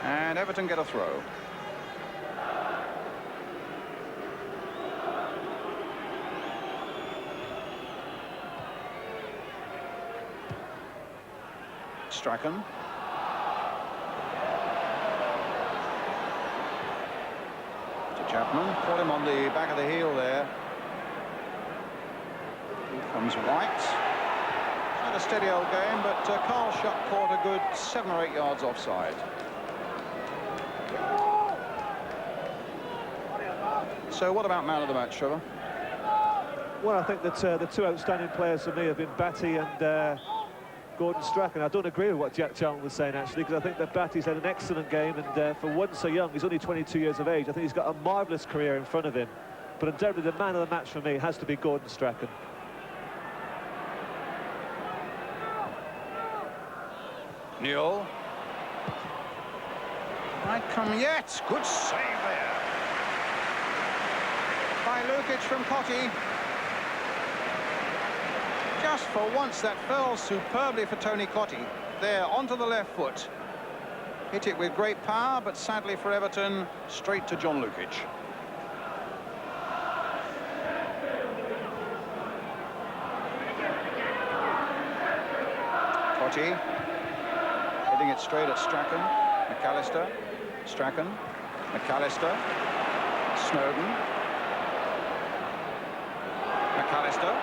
And Everton get a throw. Strachan. To Chapman. Caught him on the back of the heel there. Here comes White. It's not a steady old game, but Carl Shuck caught a good 7 or 8 yards offside. So what about man of the match, Trevor? Well, I think that the two outstanding players for me have been Batty and Gordon Strachan. I don't agree with what Jack Charlton was saying, actually, because I think that Batty's had an excellent game, and for one so young, he's only 22 years of age. I think he's got a marvellous career in front of him. But undoubtedly, the man of the match for me has to be Gordon Strachan. Newell. Might come yet. Good save there by Lukic from Cotty. Just for once, that fell superbly for Tony Cotty. There, onto the left foot. Hit it with great power, but sadly for Everton, straight to John Lukic. Cotty. Hitting it straight at Strachan. McAllister. Strachan. McAllister. Snowden. McAllister.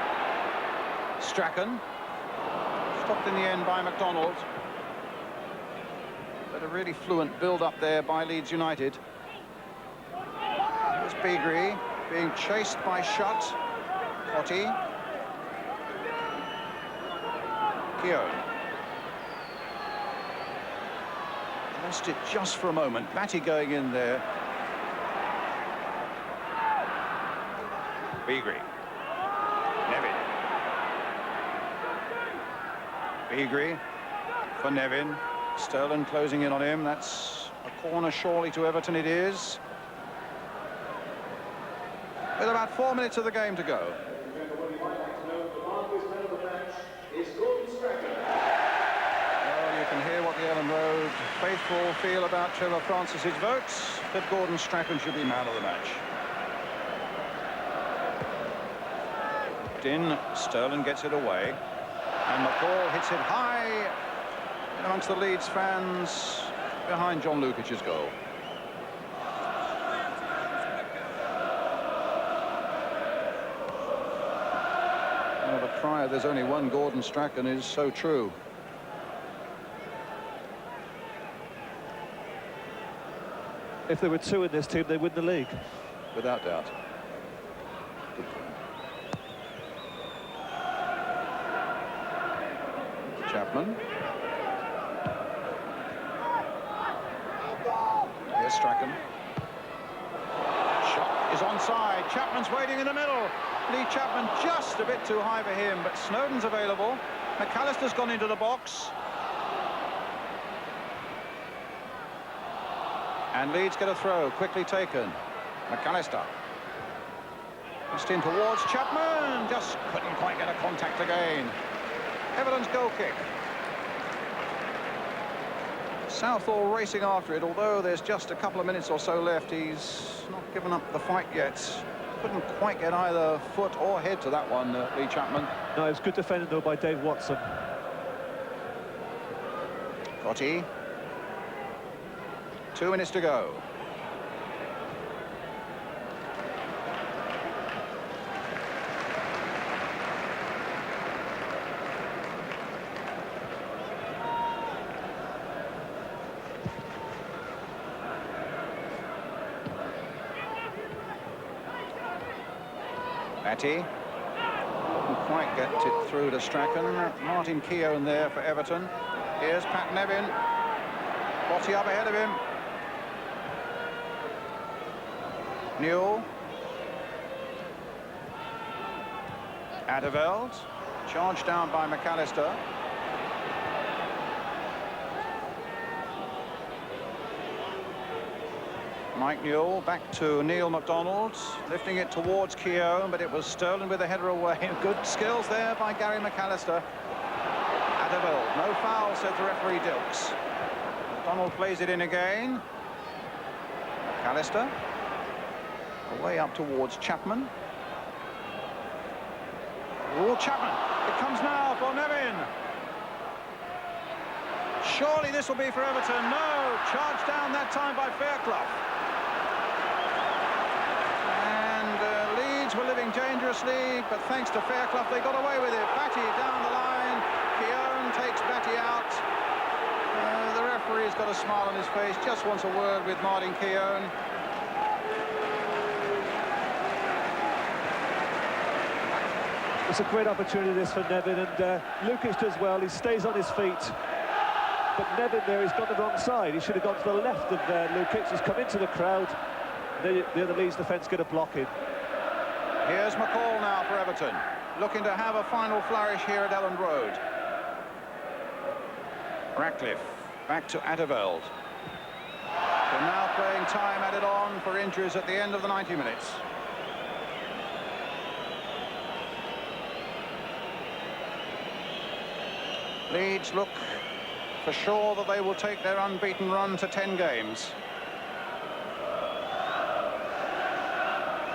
Strachan. Stopped in the end by McDonald. But a really fluent build-up there by Leeds United. Here's Beagrie being chased by Shutt. Cotty. Keown. Lost it just for a moment. Batty going in there. Beagrie. Nevin. Beagrie for Nevin. Sterling closing in on him. That's a corner surely to Everton it is. With about 4 minutes of the game to go. Well, you can hear what the Ellen Road would faithful feel about Trevor Francis's votes, that Gordon Strachan should be man of the match. In, Sterling gets it away, and McCall hits it high in amongst the Leeds fans behind John Lukic's goal. Well, the cry, there's only one Gordon Strachan, is so true. If there were two in this team, they win the league. Without doubt. Chapman. Here's Strachan. Shot is onside. Chapman's waiting in the middle. Lee Chapman just a bit too high for him, but Snowden's available. McAllister's gone into the box. And Leeds get a throw, quickly taken. McAllister. Just in towards Chapman. Just couldn't quite get a contact again. Everton's goal kick. Southall racing after it, although there's just a couple of minutes or so left. He's not given up the fight yet. Couldn't quite get either foot or head to that one, Lee Chapman. No, it was good defending, though, by Dave Watson. Gotti. 2 minutes to go. Batty. Couldn't quite get it through to Strachan. Martin Keown there for Everton. Here's Pat Nevin. Gotti up ahead of him. Newell. Adeveld. Charged down by McAllister. Mike Newell back to Neil MacDonald, lifting it towards Keown, but it was Sterling with the header away. Good skills there by Gary McAllister. Adeveld, no foul, said the referee Dilks. MacDonald plays it in again. McAllister. Away up towards Chapman. Oh, Chapman. It comes now for Nevin. Surely this will be for Everton. No, charged down that time by Fairclough. And Leeds were living dangerously, but thanks to Fairclough, they got away with it. Batty down the line. Keown takes Batty out. The referee's got a smile on his face, just wants a word with Martin Keown. It's a great opportunity, this, for Nevin, and Lucas does well. He stays on his feet. But Nevin there, he's gone the wrong side. He should have gone to the left of Lukic. He's come into the crowd. The other Leeds defence get a block in. Here's McCall now for Everton, looking to have a final flourish here at Elland Road. Ratcliffe back to Adeveld. They're now playing time added on for injuries at the end of the 90 minutes. Leeds look for sure that they will take their unbeaten run to 10 games.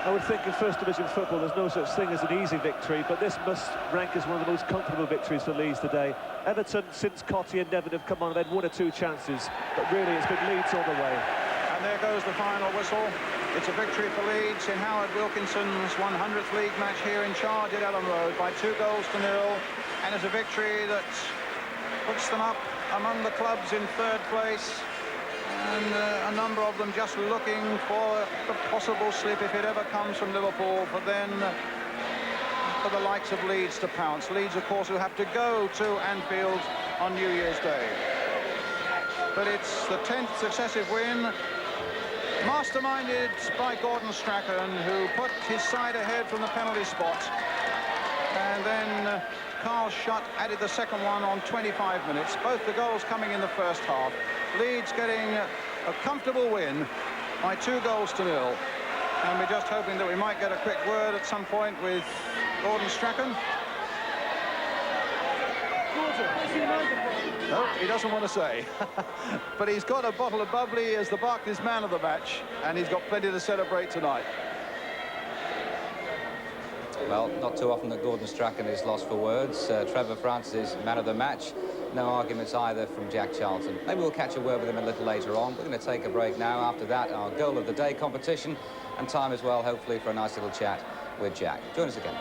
I would think in First Division football there's no such thing as an easy victory, but this must rank as one of the most comfortable victories for Leeds today. Everton, since Cottee and Nevin have come on, they've had 1 or 2 chances, but really it's been Leeds all the way. And there goes the final whistle. It's a victory for Leeds in Howard Wilkinson's 100th league match here in charge at Elland Road by 2 goals to 0, and it's a victory that puts them up among the clubs in 3rd place, and a number of them just looking for the possible slip if it ever comes from Liverpool, but then for the likes of Leeds to pounce. Leeds, of course, who have to go to Anfield on New Year's Day. But it's the 10th successive win, masterminded by Gordon Strachan, who put his side ahead from the penalty spot, and then Carl Schutt added the second one on 25 minutes. Both the goals coming in the first half. Leeds getting a comfortable win by 2 goals to 0. And we're just hoping that we might get a quick word at some point with Gordon Strachan. No, he doesn't want to say. But he's got a bottle of bubbly as the Barclays man of the match, and he's got plenty to celebrate tonight. Well, not too often that Gordon Strachan is lost for words. Trevor Francis is man of the match. No arguments either from Jack Charlton. Maybe we'll catch a word with him a little later on. We're going to take a break now. After that, our goal of the day competition, and time as well, hopefully, for a nice little chat with Jack. Join us again.